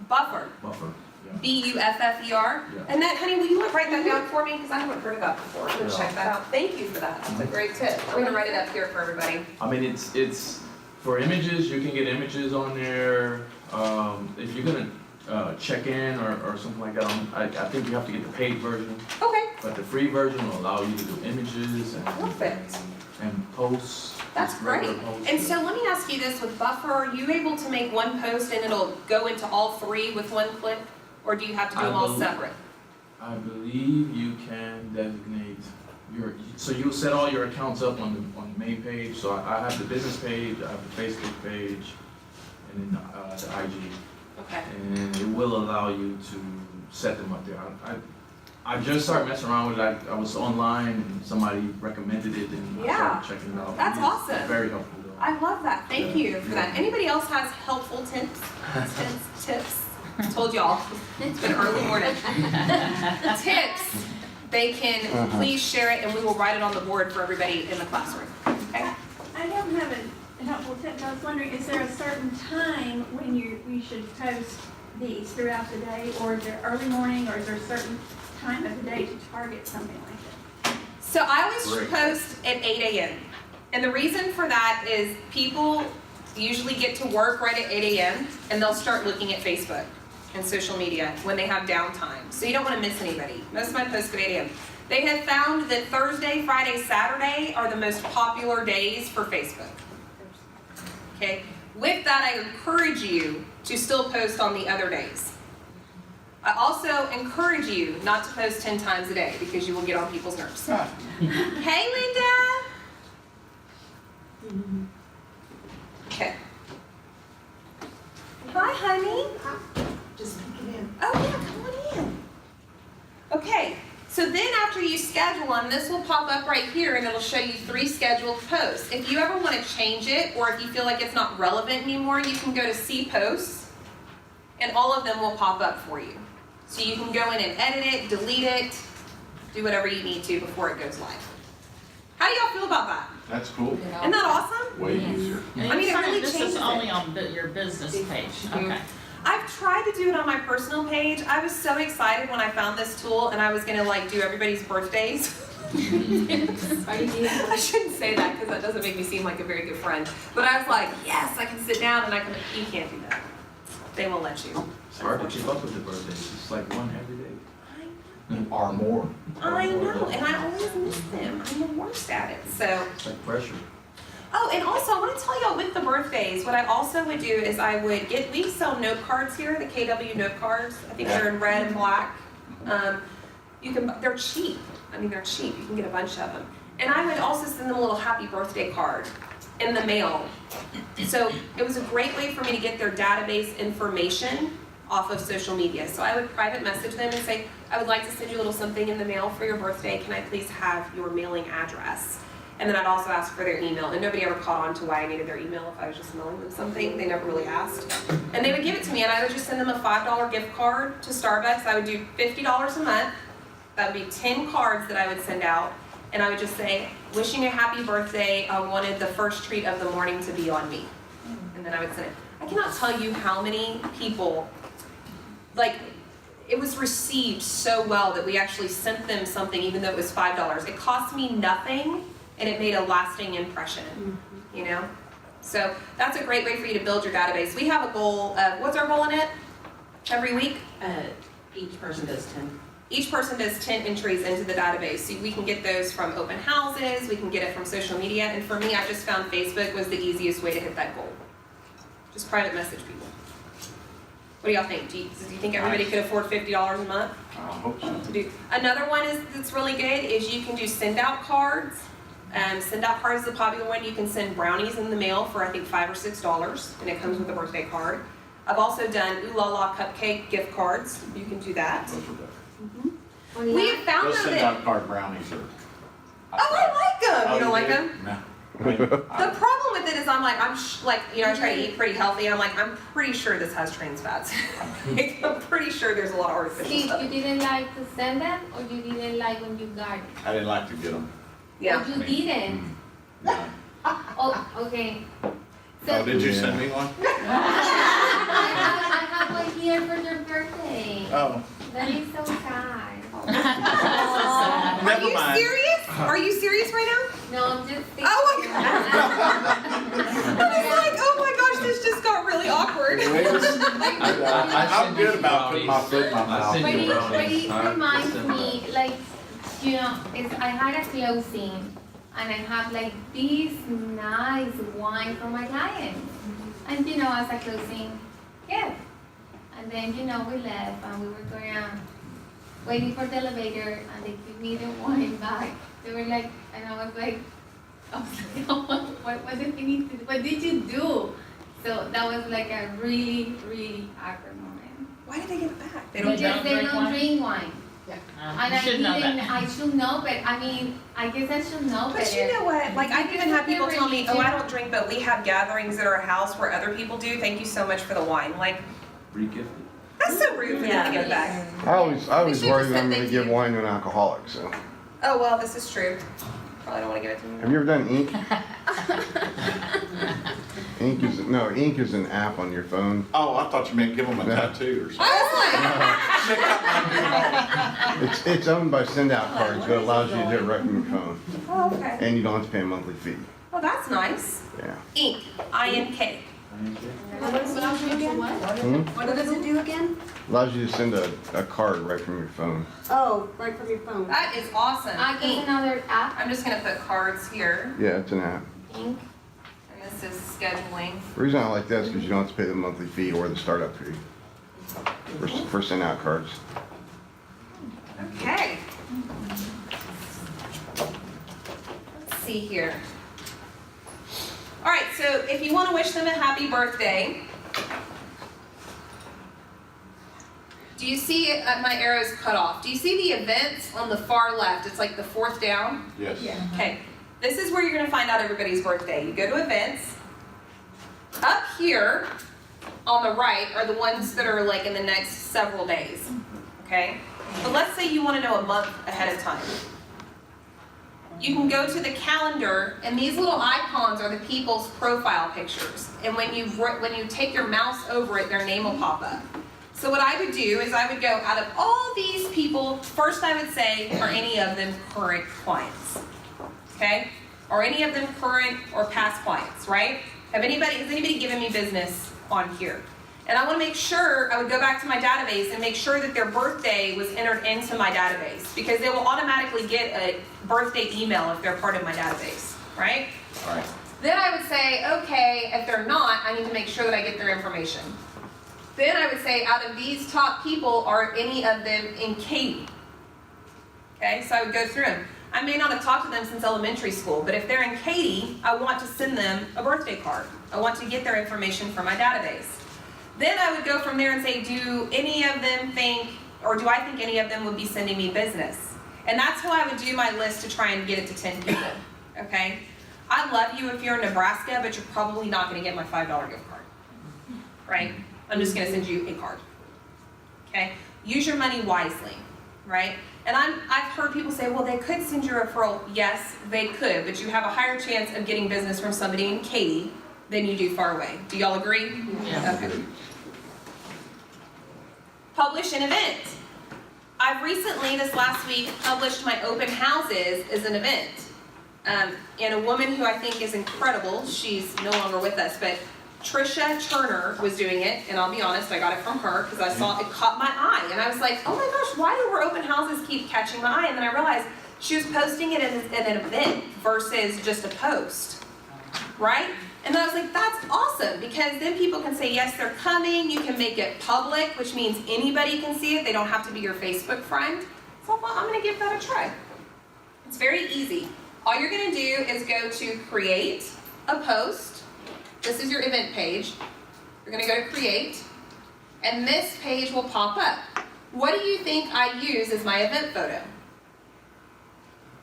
Buffer. Buffer, yeah. B-U-F-F-E-R. Yeah. And that, honey, will you write that down for me? Because I haven't heard of that before. I'm going to Yeah. check that out. Thank you for that. That's a great tip. I'm going to write it up here for everybody. I mean, it's for images. You can get images on there. If you're gonna check in or something like that, I think you have to get the paid version. Okay. But the free version will allow you to do images and Perfect. and posts. That's just great. regular posts. And so let me ask you this, with Buffer, are you able to make one post and it'll go into all three with one click? Or do you have to do I them all believe- separate? I believe you can designate so you'll set all your accounts up on the main page. So I have the business page, I have the Facebook page, and then the IG. Okay. And it will allow you to set them up there. I just started messing around with it. I was online and somebody recommended it and I Yeah. started checking it out. That's It's awesome. Very helpful though. I love that. Thank Yeah. you for that. Anybody else has helpful tips? I told y'all, it's been early morning. Tips. They can please share it and we will write it on the board for everybody in the classroom. Okay? I don't have a helpful tip, I was wondering, is there a certain time when we should post these throughout the day, or is there early morning, or is there a certain time of the day to target something like it? So I always Great. post at 8 a.m. And the reason for that is people usually get to work right at 8 a.m. and they'll start looking at Facebook and social media when they have downtime. So you don't want to miss anybody. Most of my posts go at 8 a.m. They have found that Thursday, Friday, Saturday are the most popular days for Facebook. Okay? With that, I encourage you to still post on the other days. I also encourage you not to post 10 times a day because you will get on people's nerves. Hey, Linda! Okay. Hi, honey. Just peek it in. Oh, yeah, come on in. Okay, so then after you schedule them, this will pop up right here and it'll show you 3 scheduled posts. If you ever want to change it or if you feel like it's not relevant anymore, you can go to See Posts and all of them will pop up for you. So you can go in and edit it, delete it, do whatever you need to before it goes live. How do y'all feel about that? That's cool. Isn't that awesome? Way easier. And I mean, you it said really this changes is it. only on your business page, okay. I've tried to do it on my personal page. I was so excited when I found this tool and I was gonna like do everybody's birthdays. Are you doing I shouldn't say that because that doesn't make me seem like a very good friend. But I was like, yes, I can sit down and I can, you can't do that. They won't let you. It's hard to keep up with the birthdays, it's like one every day. Or more. I know, and I always miss them. I'm the worst at it, so. It's like pressure. Oh, and also I want to tell y'all with the birthdays, what I also would do is I would get, we sell note cards here, the KW note cards. I think they're in red and black. They're cheap. I mean, they're cheap. You can get a bunch of them. And I would also send them a little happy birthday card in the mail. So it was a great way for me to get their database information off of social media. So I would private message them and say, I would like to send you a little something in the mail for your birthday. Can I please have your mailing address? And then I'd also ask for their email. And nobody ever caught on to why I needed their email if I was just mailing them something. They never really asked. And they would give it to me and I would just send them a $5 gift card to Starbucks. I would do $50 a month. That would be 10 cards that I would send out. And I would just say, wishing you a happy birthday. I wanted the first treat of the morning to be on me. And then I would send it. I cannot tell you how many people, like, it was received so well that we actually sent them something even though it was $5. It cost me nothing and it made a lasting impression, you know? So that's a great way for you to build your database. We have a goal of, what's our goal in it? Every week? Each person does 10. Each person does 10 entries into the database. So we can get those from open houses, we can get it from social media, and for me, I just found Facebook was the easiest way to hit that goal. Just private message people. What do y'all think? Do you think everybody could afford $50 a month I hope so. to do? Another one that's really good is you can do send out cards. Send out cards is a popular one. You can send brownies in the mail for I think $5 or $6, and it comes with a birthday card. I've also done Ooh La La cupcake gift cards. You can do that. Those are better. We have found Those though send that. out card brownies are. Oh, I like them. You don't like them? No. The problem with it is I'm like, I try to eat pretty healthy. And I'm like, I'm pretty sure this has trans fats. Like, I'm pretty sure there's a lot of artificial Steve, stuff. you didn't like to send them, or you didn't like when you got it? I didn't like to get them. Yeah. Or you didn't? No. Oh, okay. So, Oh, did you send me one? I have one here for your birthday. Oh. That is so sad. Are Never you mind. serious? Are you serious right now? No, I'm just thinking. Oh my God. I was like, oh my gosh, this just got really awkward. I'm good about putting my foot in my mouth. But it reminds me, like, you know, I had a closing, and I have like this nice wine for my clients. And you know, as a closing gift. And then, you know, we left and we were going waiting for the elevator, and they give me the wine back. They were like, and I was like, what did you do? So that was like a really, really awkward moment. Why did they give it back? They Because don't. they don't drink wine. And You I should know that. I should know, but I mean, I guess I should know better. But you know what? Like, I've even had people tell me, oh, I don't drink, but we have gatherings at our house where other people do. Thank you so much for the wine. Like, Re-gifted. that's so rude for them to give it back. I always should've worry just that I'm said gonna thank give you. wine to an alcoholic, so. Oh, well, this is true. Probably don't want to give it to me. Have you ever done ink? Ink is an app on your phone. Oh, I thought you meant give them a tattoo or something. I was like, It's owned by Send Out Cards, but it allows you to do it right from your phone. oh, okay. And you don't have to pay a monthly fee. Oh, that's nice. Yeah. Ink, I-N-K. What does it do again? What does it do again? Allows you to send a card right from your phone. Oh, right from your phone. That is awesome. I guess Ink. another app, I'm just gonna put cards here, Yeah, it's an app. ink. and this is scheduling. The reason I like that is because you don't have to pay the monthly fee or the startup fee for Send Out Cards. Okay. Let's see here. All right, so if you want to wish them a happy birthday, do you see my arrows cut off? Do you see the events on the far left? It's like the fourth down. Yes. Okay, this is where you're going to find out everybody's birthday. You go to events. Up here on the right are the ones that are like in the next several days. Okay? But let's say you want to know a month ahead of time. You can go to the calendar, and these little icons are the people's profile pictures. And when you take your mouse over it, their name will pop up. So what I would do is I would go, out of all these people, first I would say, are any of them current clients? Okay? Are any of them current or past clients, right? Has anybody given me business on here? And I want to make sure, I would go back to my database and make sure that their birthday was entered into my database, because they will automatically get a birthday email if they're part of my database, right? All right. Then I would say, okay, if they're not, I need to make sure that I get their information. Then I would say, out of these top people, are any of them in Katy? Okay, so I would go through them. I may not have talked to them since elementary school, but if they're in Katy, I want to send them a birthday card. I want to get their information from my database. Then I would go from there and say, do any of them think, or do I think any of them would be sending me business? And that's how I would do my list to try and get it to 10 people, okay? I love you if you're in Nebraska, but you're probably not gonna get my $5 gift card, right? I'm just gonna send you a card, okay? Use your money wisely, right? And I've heard people say, well, they could send you a referral. Yes, they could, but you have a higher chance of getting business from somebody in Katy than you do far away. Do y'all agree? Yeah. Okay. Publish an event. I've recently, this last week, published my open houses as an event. And a woman who I think is incredible, she's no longer with us, but Trisha Turner was doing it, and I'll be honest, I got it from her because I saw it caught my eye, and I was like, oh my gosh, why do her open houses keep catching my eye? And then I realized she was posting it as an event versus just a post, right? And then I was like, that's awesome, because then people can say, yes, they're coming, you can make it public, which means anybody can see it, they don't have to be your Facebook friend. So I thought, I'm gonna give that a try. It's very easy. All you're gonna do is go to create a post. This is your event page. You're gonna go to create, and this page will pop up. What do you think I use as my event photo?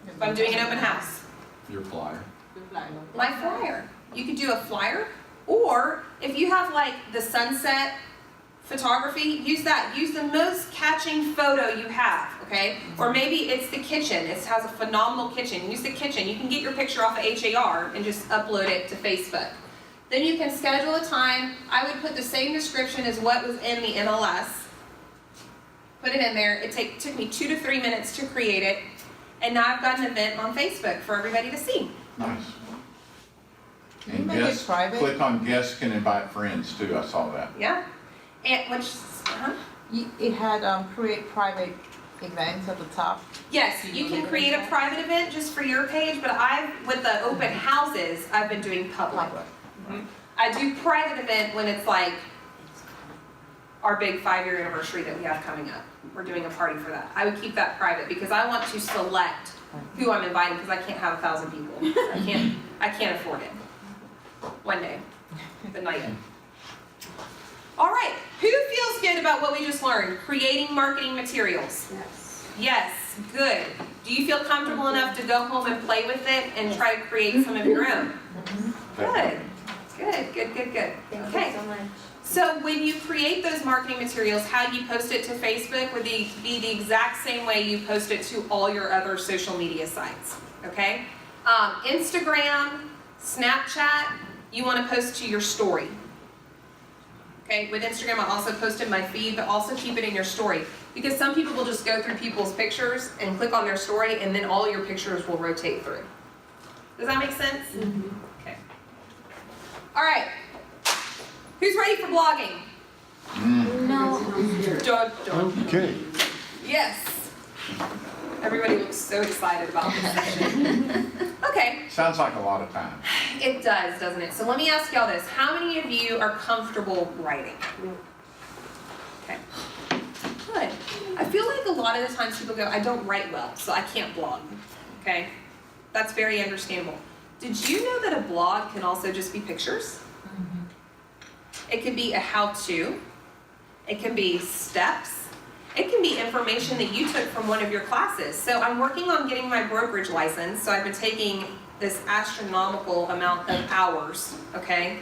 If I'm doing an open house. Your flyer. My flyer. You could do a flyer, or if you have like the sunset photography, use that. Use the most catching photo you have, okay? Or maybe it's the kitchen. It has a phenomenal kitchen. Use the kitchen. You can get your picture off of HAR and just upload it to Facebook. Then you can schedule a time. I would put the same description as what was in the MLS. Put it in there. It took me 2 to 3 minutes to create it. And now I've got an event on Facebook for everybody to see. Nice. Can you And make it guests, private? click on guests can invite friends too, I saw that. Yeah? And It had create private events at the top. yes, you can create a private event just for your page, but with the open houses, I've been doing public. Mhm. I do private event when it's like our big 5-year anniversary that we have coming up. We're doing a party for that. I would keep that private because I want to select who I'm inviting, because I can't have 1,000 people. I can't afford it. One day, but not yet. All right, who feels good about what we just learned? Creating marketing materials. Yes. Yes, good. Do you feel comfortable enough to go home and play with it and try to create some of your own? Good, good. Thank Okay. you so much. So when you create those marketing materials, how you post it to Facebook would be the exact same way you post it to all your other social media sites, okay? Instagram, Snapchat, you want to post to your story. Okay, with Instagram I also post in my feed, but also keep it in your story. Because some people will just go through people's pictures and click on their story, and then all your pictures will rotate through. Does that make sense? Mm-hmm. Okay. All right. Who's ready for blogging? No. Dun. Okay. Yes. Everybody looks so excited about this session. Okay, Sounds like a lot of time. it does, doesn't it? So let me ask y'all this. How many of you are comfortable writing? Okay. Good. I feel like a lot of the times people go, I don't write well, so I can't blog. Okay? That's very understandable. Did you know that a blog can also just be pictures? It could be a how-to. It can be steps. It can be information that you took from one of your classes. So I'm working on getting my brokerage license, so I've been taking this astronomical amount of hours, okay?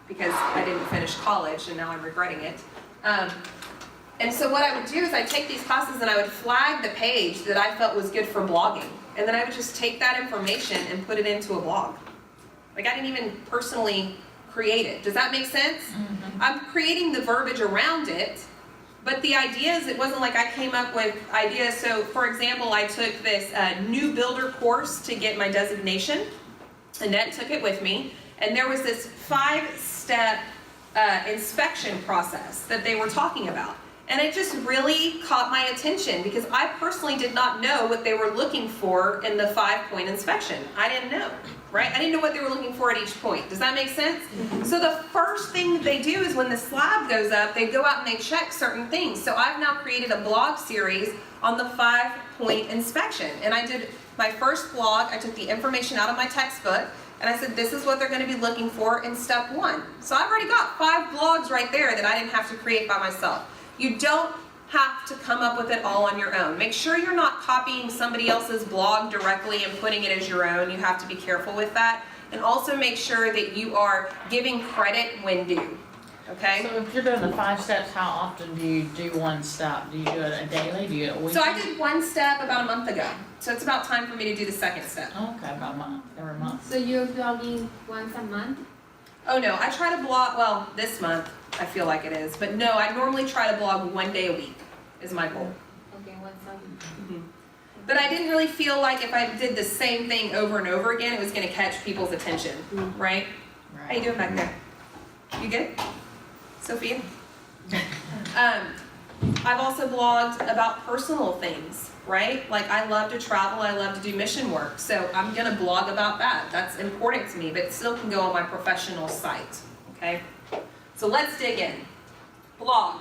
Because I didn't finish college and now I'm regretting it. And And so what I would do is I'd take these classes and I would flag the page that I felt was good for blogging. And then I would just take that information and put it into a blog. Like I didn't even personally create it. Does that make sense? I'm creating the verbiage around it, but the ideas, it wasn't like I came up with ideas. So for example, I took this new builder course to get my designation. Annette took it with me, and there was this 5-step inspection process that they were talking about. And it just really caught my attention because I personally did not know what they were looking for in the 5-point inspection. I didn't know, right? I didn't know what they were looking for at each point. Does that make sense? So the first thing that they do is when the slab goes up, they go out and they check certain things. So I've now created a blog series on the 5-point inspection. And I did my first blog, I took the information out of my textbook, and I said, this is what they're going to be looking for in step 1. So I've already got 5 blogs right there that I didn't have to create by myself. You don't have to come up with it all on your own. Make sure you're not copying somebody else's blog directly and putting it as your own. You have to be careful with that. And also make sure that you are giving credit when due. Okay? So if you're doing the 5 steps, how often do you do one step? Do you do it a daily? Do you do it a week? So I did 1 step about a month ago. So it's about time for me to do the 2nd step. Okay, about a month, every month. So you're blogging once a month? Oh no, I try to blog, well, this month I feel like it is. But no, I normally try to blog 1 day a week is my goal. Okay, once a week. But I didn't really feel like if I did the same thing over and over again, it was going to catch people's attention, right? How you doing back there? You good? Sophia? I've also blogged about personal things, right? Like I love to travel, I love to do mission work, so I'm going to blog about that. That's important to me, but it still can go on my professional site, okay? So let's dig in. Blog.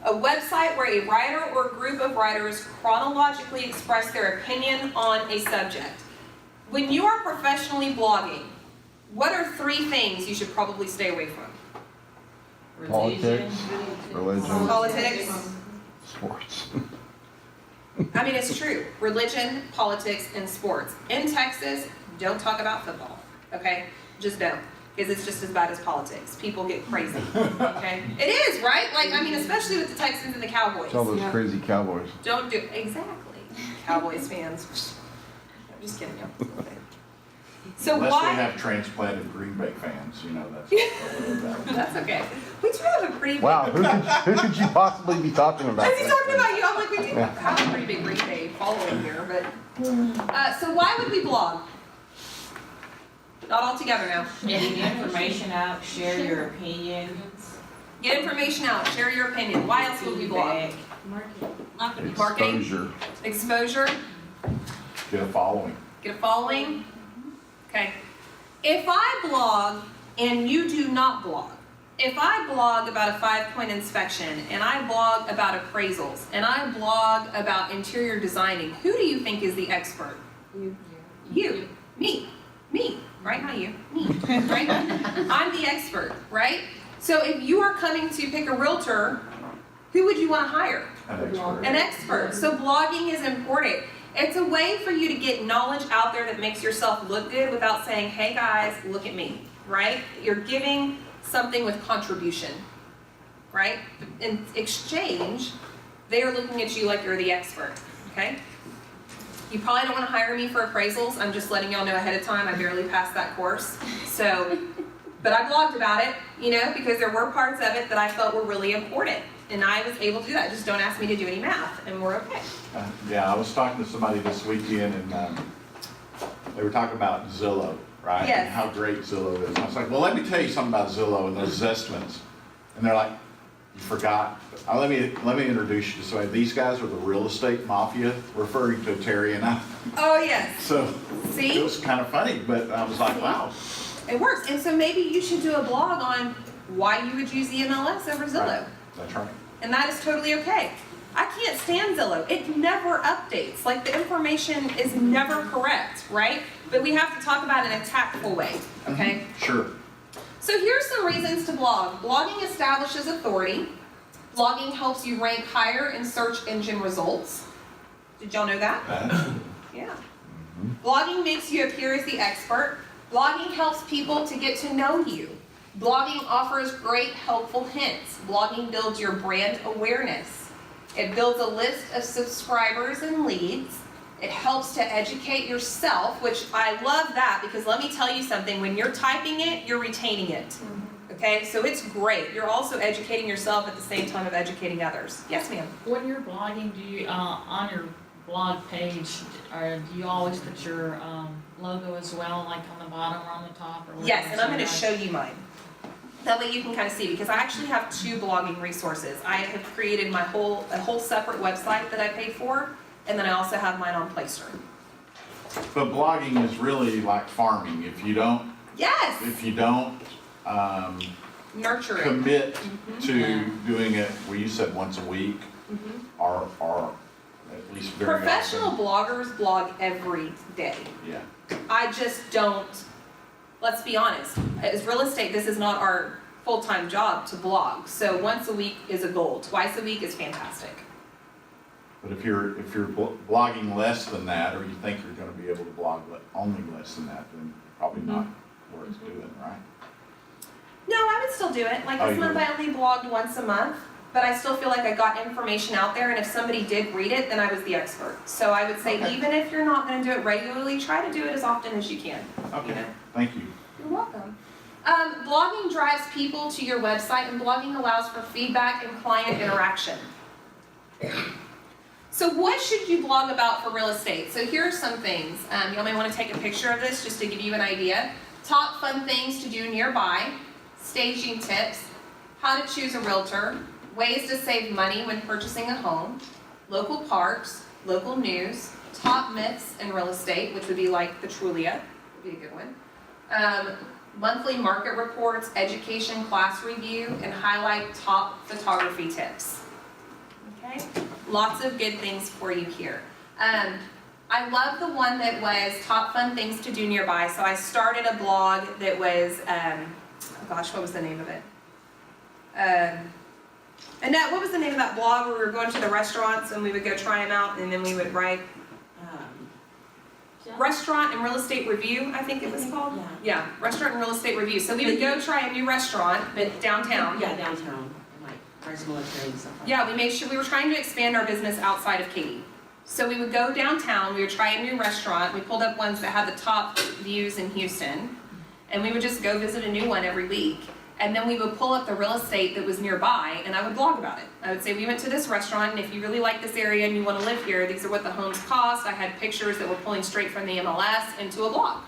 A website where a writer or group of writers chronologically express their opinion on a subject. When you are professionally blogging, what are 3 things you should probably stay away from? Politics, religion, Politics. sports. I mean, it's true. Religion, politics, and sports. In Texas, don't talk about football, okay? Just don't. Because it's just as bad as politics. People get crazy, okay? It is, right? Like, I mean, especially with the Texans and the Cowboys. It's all those crazy Cowboys. Don't do, exactly. Cowboys fans. I'm just kidding you. So Unless why? we have transplanted Green Bay fans, you know, that's a little bit. That's okay. We do have a pretty big. Wow, who could you possibly be talking about? Is he talking about you? I'm like, we do have a pretty big Green Bay following here, but. So why would we blog? Not all together now. Getting information out, share your opinion. Get information out, share your opinion. Why else would we blog? Feedback. Marketing. Exposure. Exposure. Get a following. Get a following. Okay. If I blog and you do not blog, if I blog about a 5-point inspection and I blog about appraisals and I blog about interior designing, who do you think is the expert? You. Me. Right? Not you. Me. Right? I'm the expert, right? So if you are coming to pick a realtor, who would you want to hire? An expert. So blogging is important. It's a way for you to get knowledge out there that makes yourself look good without saying, hey guys, look at me, right? You're giving something with contribution, right? In exchange, they are looking at you like you're the expert, okay? You probably don't want to hire me for appraisals. I'm just letting y'all know ahead of time. I barely passed that course. So, but I blogged about it, you know, because there were parts of it that I felt were really important. And I was able to do that. Just don't ask me to do any math, and we're okay. Yeah, I was talking to somebody this weekend, and they were talking about Zillow, right? Yes. And how great Zillow is. And I was like, well, let me tell you something about Zillow and those estimates. And they're like, you forgot. Let me introduce you to somebody. These guys are the real estate mafia, referring to Terry and I. Oh, yes. So See? it was kind of funny, but I was like, wow. It works. And so maybe you should do a blog on why you would use the MLS over Zillow. Right. That's right. And that is totally okay. I can't stand Zillow. It never updates. Like, the information is never correct, right? But we have to talk about it in a tactful way, okay? Sure. So here's some reasons to blog. Blogging establishes authority. Blogging helps you rank higher in search engine results. Did y'all know that? Yeah. Blogging makes you appear as the expert. Blogging helps people to get to know you. Blogging offers great helpful hints. Blogging builds your brand awareness. It builds a list of subscribers and leads. It helps to educate yourself, which I love that because let me tell you something, when you're typing it, you're retaining it. Okay, so it's great. You're also educating yourself at the same time of educating others. Yes, ma'am? When you're blogging, do you, on your blog page, or do you always put your logo as well, like on the bottom or on the top? Or Yes, and I'm whatever? going to show you mine. That way you can kind of see, because I actually have 2 blogging resources. I have created a whole separate website that I pay for, and then I also have mine on Playstream. But blogging is really like farming. If you don't Yes! Nurture it. commit to doing it, well, you said once a week, or at least very often. Professional bloggers blog every day. Yeah. I just don't, let's be honest, as real estate, this is not our full-time job to blog. So once a week is a goal, twice a week is fantastic. But if you're blogging less than that, or you think you're gonna be able to blog only less than that, then probably not worth doing, right? No, I would still do it. Like Oh, this you month would? I only blogged once a month, but I still feel like I got information out there, and if somebody did read it, then I was the expert. So I would say Okay. even if you're not gonna do it regularly, try to do it as often as you can. Okay, You know? thank you. You're welcome. Blogging drives people to your website, and blogging allows for feedback and client interaction. So what should you blog about for real estate? So here are some things. Y'all may want to take a picture of this just to give you an idea. Top fun things to do nearby, staging tips, how to choose a realtor, ways to save money when purchasing a home, local parks, local news, top myths in real estate, which would be like the Trulia, would be a good one. Monthly market reports, education class review, and highlight top photography tips. Okay, lots of good things for you here. I love the one that was top fun things to do nearby. So I started a blog that was, oh gosh, what was the name of it? Annette, what was the name of that blog where we were going to the restaurants and we would go try them out and then we would write? Restaurant and Real Estate Review, I think it was called? Yeah, Restaurant and Real Estate Review. So we would go try a new restaurant downtown. Yeah, downtown, like, where's military and stuff like that. Yeah, we made sure we were trying to expand our business outside of Katy. So we would go downtown, we would try a new restaurant, we pulled up ones that had the top views in Houston, and we would just go visit a new one every week. And then we would pull up the real estate that was nearby, and I would blog about it. I would say, we went to this restaurant, and if you really like this area and you want to live here, these are what the homes cost. I had pictures that were pulling straight from the MLS into a blog.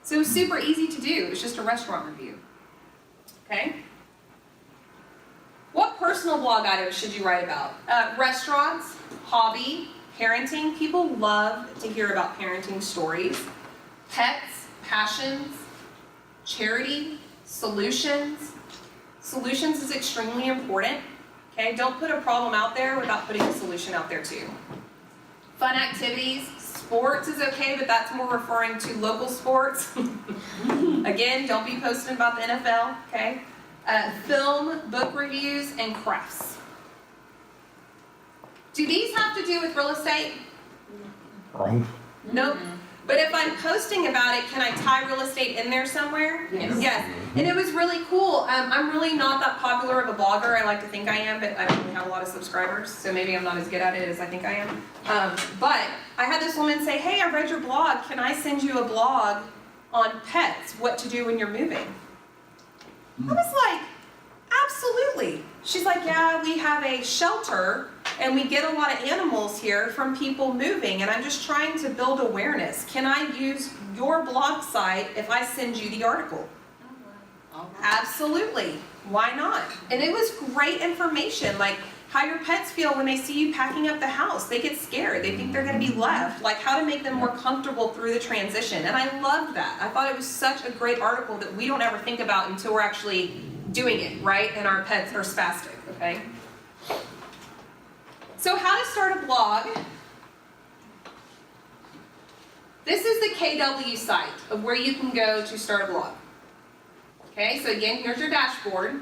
So it was super easy to do. It was just a restaurant review. Okay? What personal blog items should you write about? Restaurants, hobby, parenting. People love to hear about parenting stories. Pets, passions, charity, solutions. Solutions is extremely important. Okay, don't put a problem out there without putting a solution out there too. Fun activities, sports is okay, but that's more referring to local sports. Again, don't be posting about the NFL, okay? Film, book reviews, and crafts. Do these have to do with real estate? Nope. But if I'm posting about it, can I tie real estate in there somewhere? Yes. And it was really cool. I'm really not that popular of a blogger. I like to think I am, but I don't really have a lot of subscribers, so maybe I'm not as good at it as I think I am. But I had this woman say, hey, I read your blog. Can I send you a blog on pets, what to do when you're moving? I was like, absolutely. She's like, yeah, we have a shelter and we get a lot of animals here from people moving, and I'm just trying to build awareness. Can I use your blog site if I send you the article? Absolutely. Why not? And it was great information, like how your pets feel when they see you packing up the house. They get scared. They think they're going to be left. Like how to make them more comfortable through the transition. And I loved that. I thought it was such a great article that we don't ever think about until we're actually doing it, right? And our pets are spastic, okay? So how to start a blog. This is the KW site of where you can go to start a blog. Okay, so again, here's your dashboard.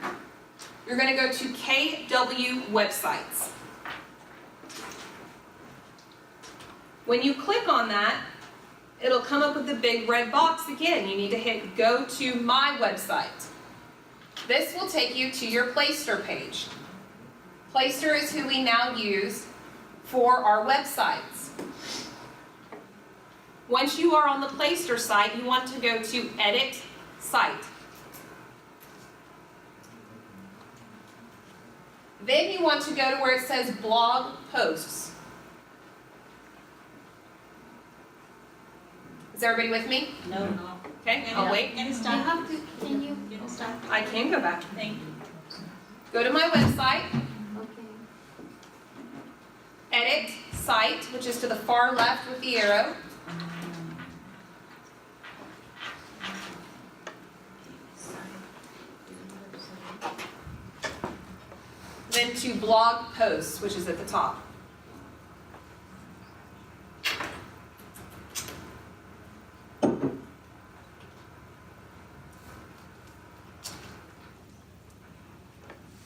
You're going to go to KW websites. When you click on that, it'll come up with the big red box again. You need to hit go to my website. This will take you to your Playster page. Playster is who we now use for our websites. Once you are on the Playster site, you want to go to Edit Site. Then you want to go to where it says Blog Posts. Is everybody with me? No. Okay, I'll wait. You have to, can you? I can go back. Thank you. Go to my website, Okay. Edit Site, which is to the far left with the arrow. Then to Blog Posts, which is at the top.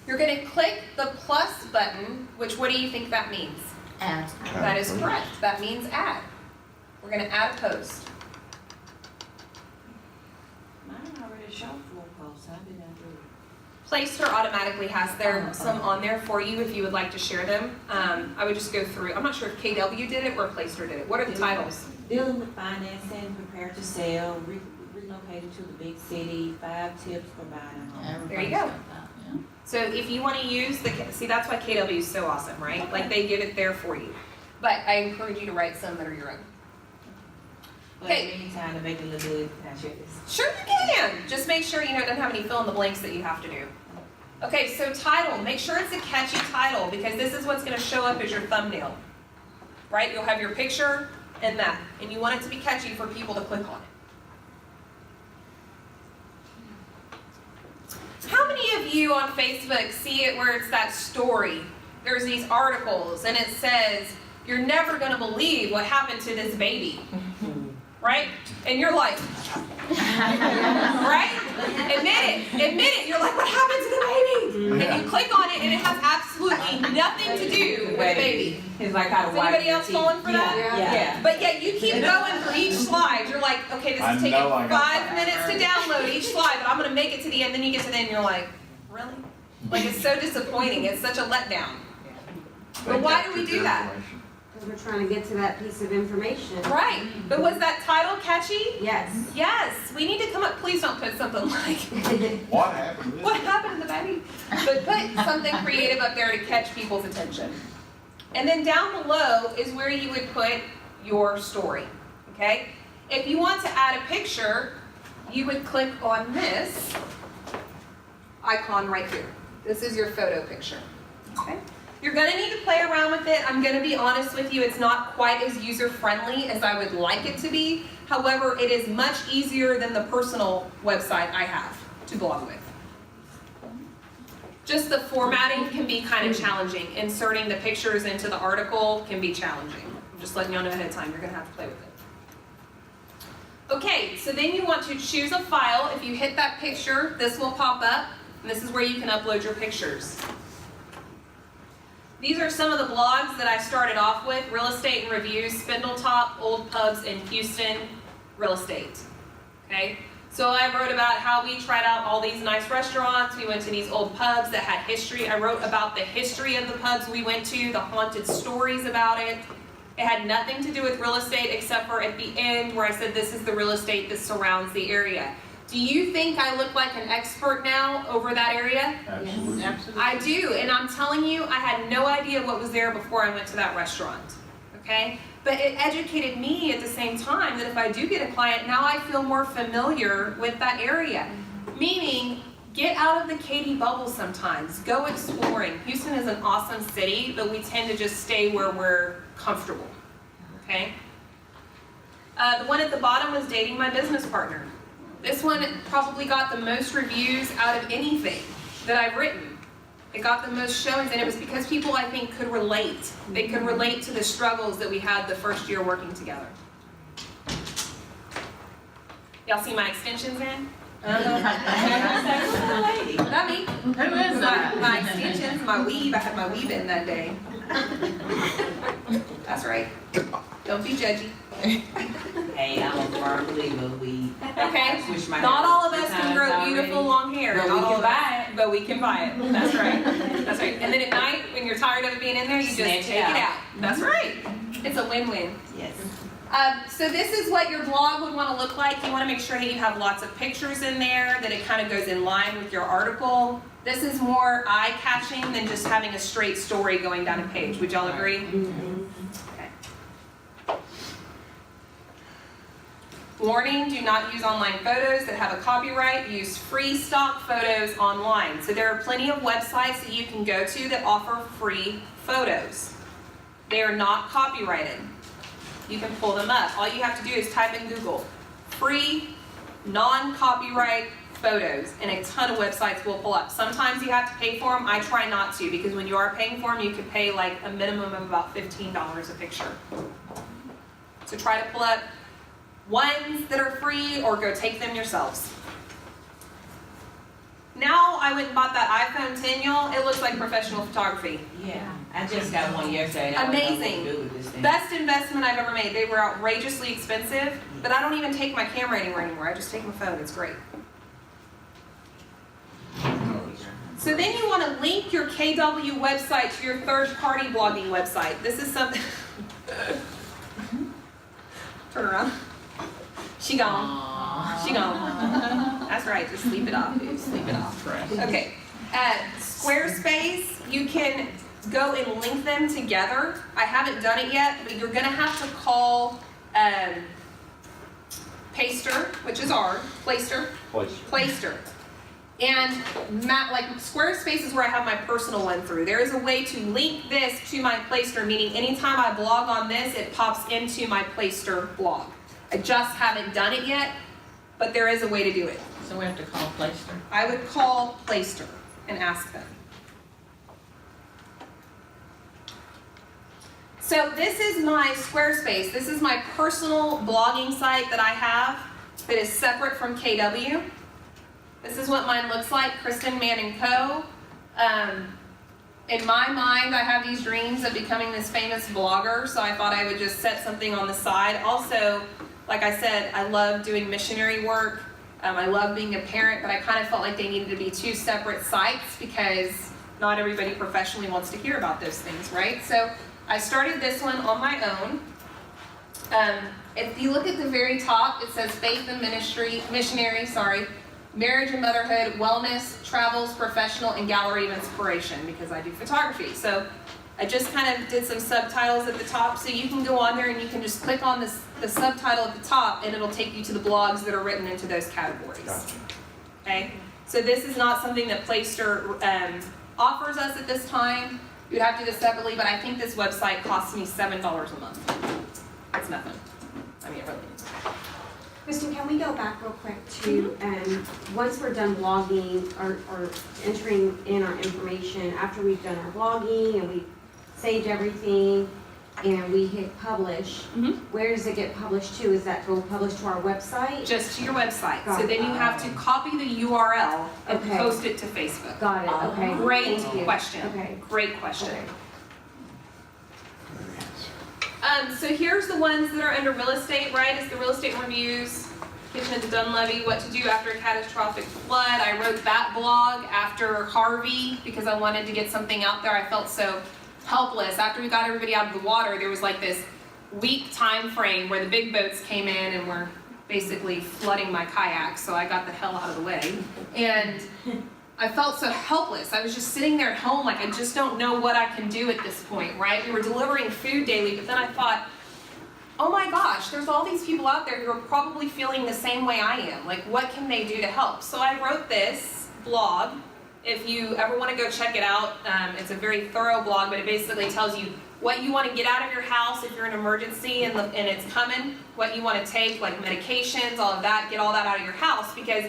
You're going to click the plus button, which what do you think that means? Add. That is correct. That means add. We're going to add a post. Mine already show full posts, how did I do it? Playster automatically has some on there for you if you would like to share them. I would just go through. I'm not sure if KW did it or Playster did it. What are the titles? Dealing with financing, prepare to sell, relocated to the big city, 5 tips for buying a home. There you go. So if you want to use see, that's why KW is so awesome, right? Like they give it there for you. But I encourage you to write some that are your own. But Okay. anytime to make it look good, can I share this? Sure you can. Just make sure you know it doesn't have any fill in the blanks that you have to do. Okay, so title. Make sure it's a catchy title because this is what's going to show up as your thumbnail. Right? You'll have your picture and that. And you want it to be catchy for people to click on it. How many of you on Facebook see it where it's that story? There's these articles and it says, you're never going to believe what happened to this baby. Right? And you're like, right? Admit it. You're like, what happened to the baby? And you click on it and it has absolutely nothing to do with the baby. It's like how to Is wipe anybody your else teeth. falling for that? Yeah. But yet you keep going through each slide. You're like, okay, this I is taking know I got 5 minutes to download each slide, but I'm going to make it to the end. Then you get to the end and you're like, really? Like it's so disappointing. It's such a letdown. But why do we do that? Because we're trying to get to that piece of information. Right. But was that title catchy? Yes. Yes. We need to come up. Please don't put something like, What happened to this? what happened to the baby? But put something creative up there to catch people's attention. And then down below is where you would put your story. Okay? If you want to add a picture, you would click on this icon right here. This is your photo picture. Okay? You're going to need to play around with it. I'm going to be honest with you, it's not quite as user-friendly as I would like it to be. However, it is much easier than the personal website I have to blog with. Just the formatting can be kind of challenging. Inserting the pictures into the article can be challenging. I'm just letting y'all know ahead of time, you're going to have to play with it. Okay, so then you want to choose a file. If you hit that picture, this will pop up, and this is where you can upload your pictures. These are some of the blogs that I started off with: Real Estate and Reviews, Spindletop, Old Pubs in Houston, Real Estate. Okay, so I wrote about how we tried out all these nice restaurants. We went to these old pubs that had history. I wrote about the history of the pubs we went to, the haunted stories about it. It had nothing to do with real estate except for at the end where I said this is the real estate that surrounds the area. Do you think I look like an expert now over that area? Absolutely. I do, and I'm telling you, I had no idea what was there before I went to that restaurant, okay? But it educated me at the same time that if I do get a client, now I feel more familiar with that area. Meaning, get out of the Katy bubble sometimes, go exploring. Houston is an awesome city, but we tend to just stay where we're comfortable, okay? The one at the bottom was dating my business partner. This one probably got the most reviews out of anything that I've written. It got the most showings, and it was because people, I think, could relate. They could relate to the struggles that we had the first year working together. Y'all see my extensions in? Not me. Who is that? My extensions, my weave. I had my weave in that day. That's right. Don't be judgy. Hey, I'm a firm believer, we Okay. switch my Not hair all of three us can times grow already, beautiful long hair. but Not we all can of us. buy it. but we can buy it. That's right. That's right. And then at night, when you're tired of it being in there, you just Snatch take it out. That's right. It's a win-win. Yes. So this is what your blog would want to look like. You want to make sure that you have lots of pictures in there, that it kind of goes in line with your article. This is more eye-catching than just having a straight story going down a page. Would y'all agree? Okay. Warning, do not use online photos that have a copyright. Use free stock photos online. So there are plenty of websites that you can go to that offer free photos. They are not copyrighted. You can pull them up. All you have to do is type in Google, free, non-copyright photos, and a ton of websites will pull up. Sometimes you have to pay for them. I try not to, because when you are paying for them, you can pay like a minimum of about $15 a picture. So try to pull up ones that are free, or go take them yourselves. Now I went and bought that iPhone 10, y'all. It looks like professional photography. Yeah, I just got one yesterday. Amazing. Do with this thing. Best investment I've ever made. They were outrageously expensive, but I don't even take my camera anywhere anymore. I just take my phone. It's great. So then you want to link your KW website to your third-party blogging website. This is something. Turn around. She gone. She gone. That's right. Just sleep it off, dude. Sleep it off. Okay. Squarespace, you can go and link them together. I haven't done it yet, but you're going to have to call Paster, which is our Playster. And like Squarespace is where I have my personal one through. There is a way to link this to my Playster, meaning anytime I blog on this, it pops into my Playster blog. I just haven't done it yet, but there is a way to do it. So we have to call Playster. I would call Playster and ask them. So this is my Squarespace. This is my personal blogging site that I have that is separate from KW. This is what mine looks like, Kristen Mann and Co. In my mind, I have these dreams of becoming this famous blogger, so I thought I would just set something on the side. Also, like I said, I love doing missionary work. I love being a parent, but I kind of felt like they needed to be two separate sites because not everybody professionally wants to hear about those things, right? So I started this one on my own. If you look at the very top, it says faith and missionary, marriage and motherhood, wellness, travels, professional, and gallery of inspiration, because I do photography. So I just kind of did some subtitles at the top, so you can go on there and you can just click on the subtitle at the top, and it'll take you to the blogs that are written into those categories. Gotcha. Okay? So this is not something that Playster offers us at this time. You'd have to do this separately, but I think this website costs me $7 a month. That's nothing. I mean, it really is. Kristen, can we go back real quick to, once we're done blogging or entering in our information, after we've done our blogging and we've saved everything and we hit publish, where does it get published to? Is that go publish to our website? Just to your website. Got So it. then you have to copy the URL and Okay. post it to Facebook. Got it, okay. Great Thank you. question. Okay. Great question. Okay. So here's the ones that are under real estate, right? It's the real estate reviews, Kitchen at the Dunlevy, what to do after a catastrophic flood. I wrote that blog after Harvey because I wanted to get something out there. I felt so helpless. After we got everybody out of the water, there was like this week time frame where the big boats came in and were basically flooding my kayak, so I got the hell out of the way. And I felt so helpless. I was just sitting there at home like, I just don't know what I can do at this point, right? We were delivering food daily, but then I thought, oh my gosh, there's all these people out there who are probably feeling the same way I am. Like, what can they do to help? So I wrote this blog. If you ever want to go check it out, it's a very thorough blog, but it basically tells you what you want to get out of your house if you're in an emergency and it's coming, what you want to take, like medications, all of that, get all that out of your house, because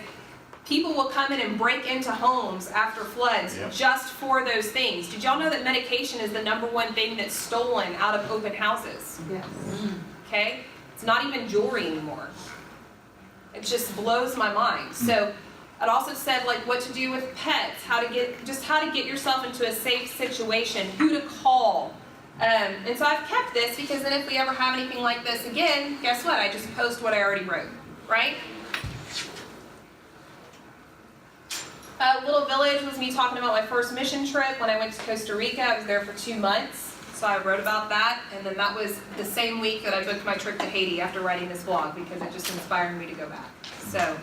people will come in and break into homes after floods just for those things. Did y'all know that medication is the #1 thing that's stolen out of open houses? Yes. Okay? It's not even jewelry anymore. It just blows my mind. So it also said like what to do with pets, how to get yourself into a safe situation, who to call. And so I've kept this because then if we ever have anything like this again, guess what? I just post what I already wrote, right? Little Village was me talking about my first mission trip when I went to Costa Rica. I was there for 2 months, so I wrote about that. And then that was the same week that I booked my trip to Haiti after writing this blog because it just inspired me to go back. So,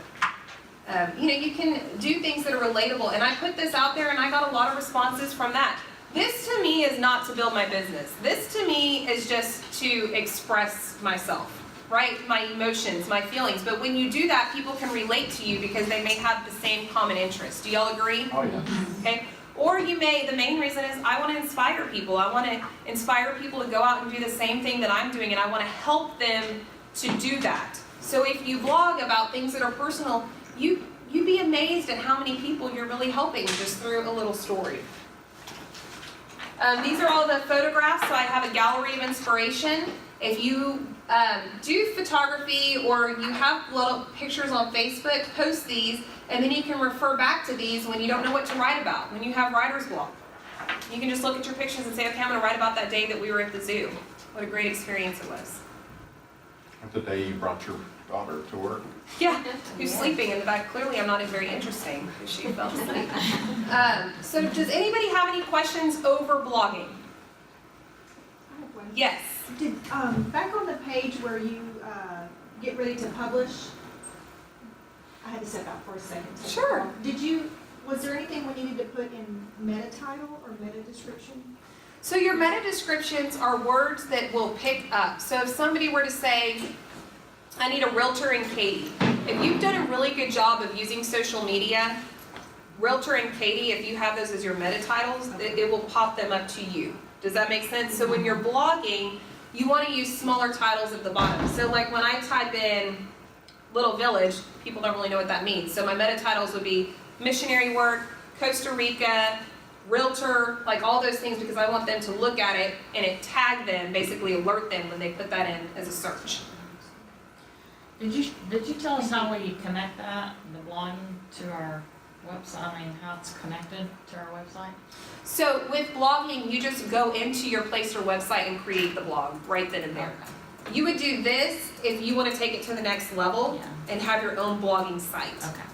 you can do things that are relatable. And I put this out there and I got a lot of responses from that. This to me is not to build my business. This to me is just to express myself, right? My emotions, my feelings. But when you do that, people can relate to you because they may have the same common interest. Do y'all agree? Oh, yeah. Okay. Or you may, the main reason is I want to inspire people. I want to inspire people to go out and do the same thing that I'm doing, and I want to help them to do that. So if you blog about things that are personal, you'd be amazed at how many people you're really helping just through a little story. These are all the photographs, so I have a gallery of inspiration. If you do photography or you have little pictures on Facebook, post these, and then you can refer back to these when you don't know what to write about, when you have writer's block. You can just look at your pictures and say, okay, I'm going to write about that day that we were at the zoo. What a great experience it was. The day you brought your daughter to work. Yeah, who's sleeping in the back. Clearly I'm not very interesting because she fell asleep. So does anybody have any questions over blogging? I have one. Yes. Did, back on the page where you get ready to publish, I had to step out for a second. Sure. Was there anything we needed to put in meta title or meta description? So your meta descriptions are words that will pick up. So if somebody were to say, I need a realtor in Katy. If you've done a really good job of using social media, realtor in Katy, if you have those as your meta titles, it will pop them up to you. Does that make sense? So when you're blogging, you want to use smaller titles at the bottom. So like when I type in Little Village, people don't really know what that means. So my meta titles would be missionary work, Costa Rica, realtor, like all those things, because I want them to look at it and it tag them, basically alert them when they put that in as a search. Did you tell us how we connect that, the blogging, to our website? I mean, how it's connected to our website? So with blogging, you just go into your place or website and create the blog right then and there. Okay. You would do this if you want to take it to the next level and have your own blogging site. Okay.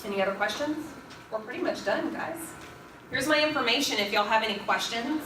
Any other questions? We're pretty much done, guys. Here's my information if y'all have any questions.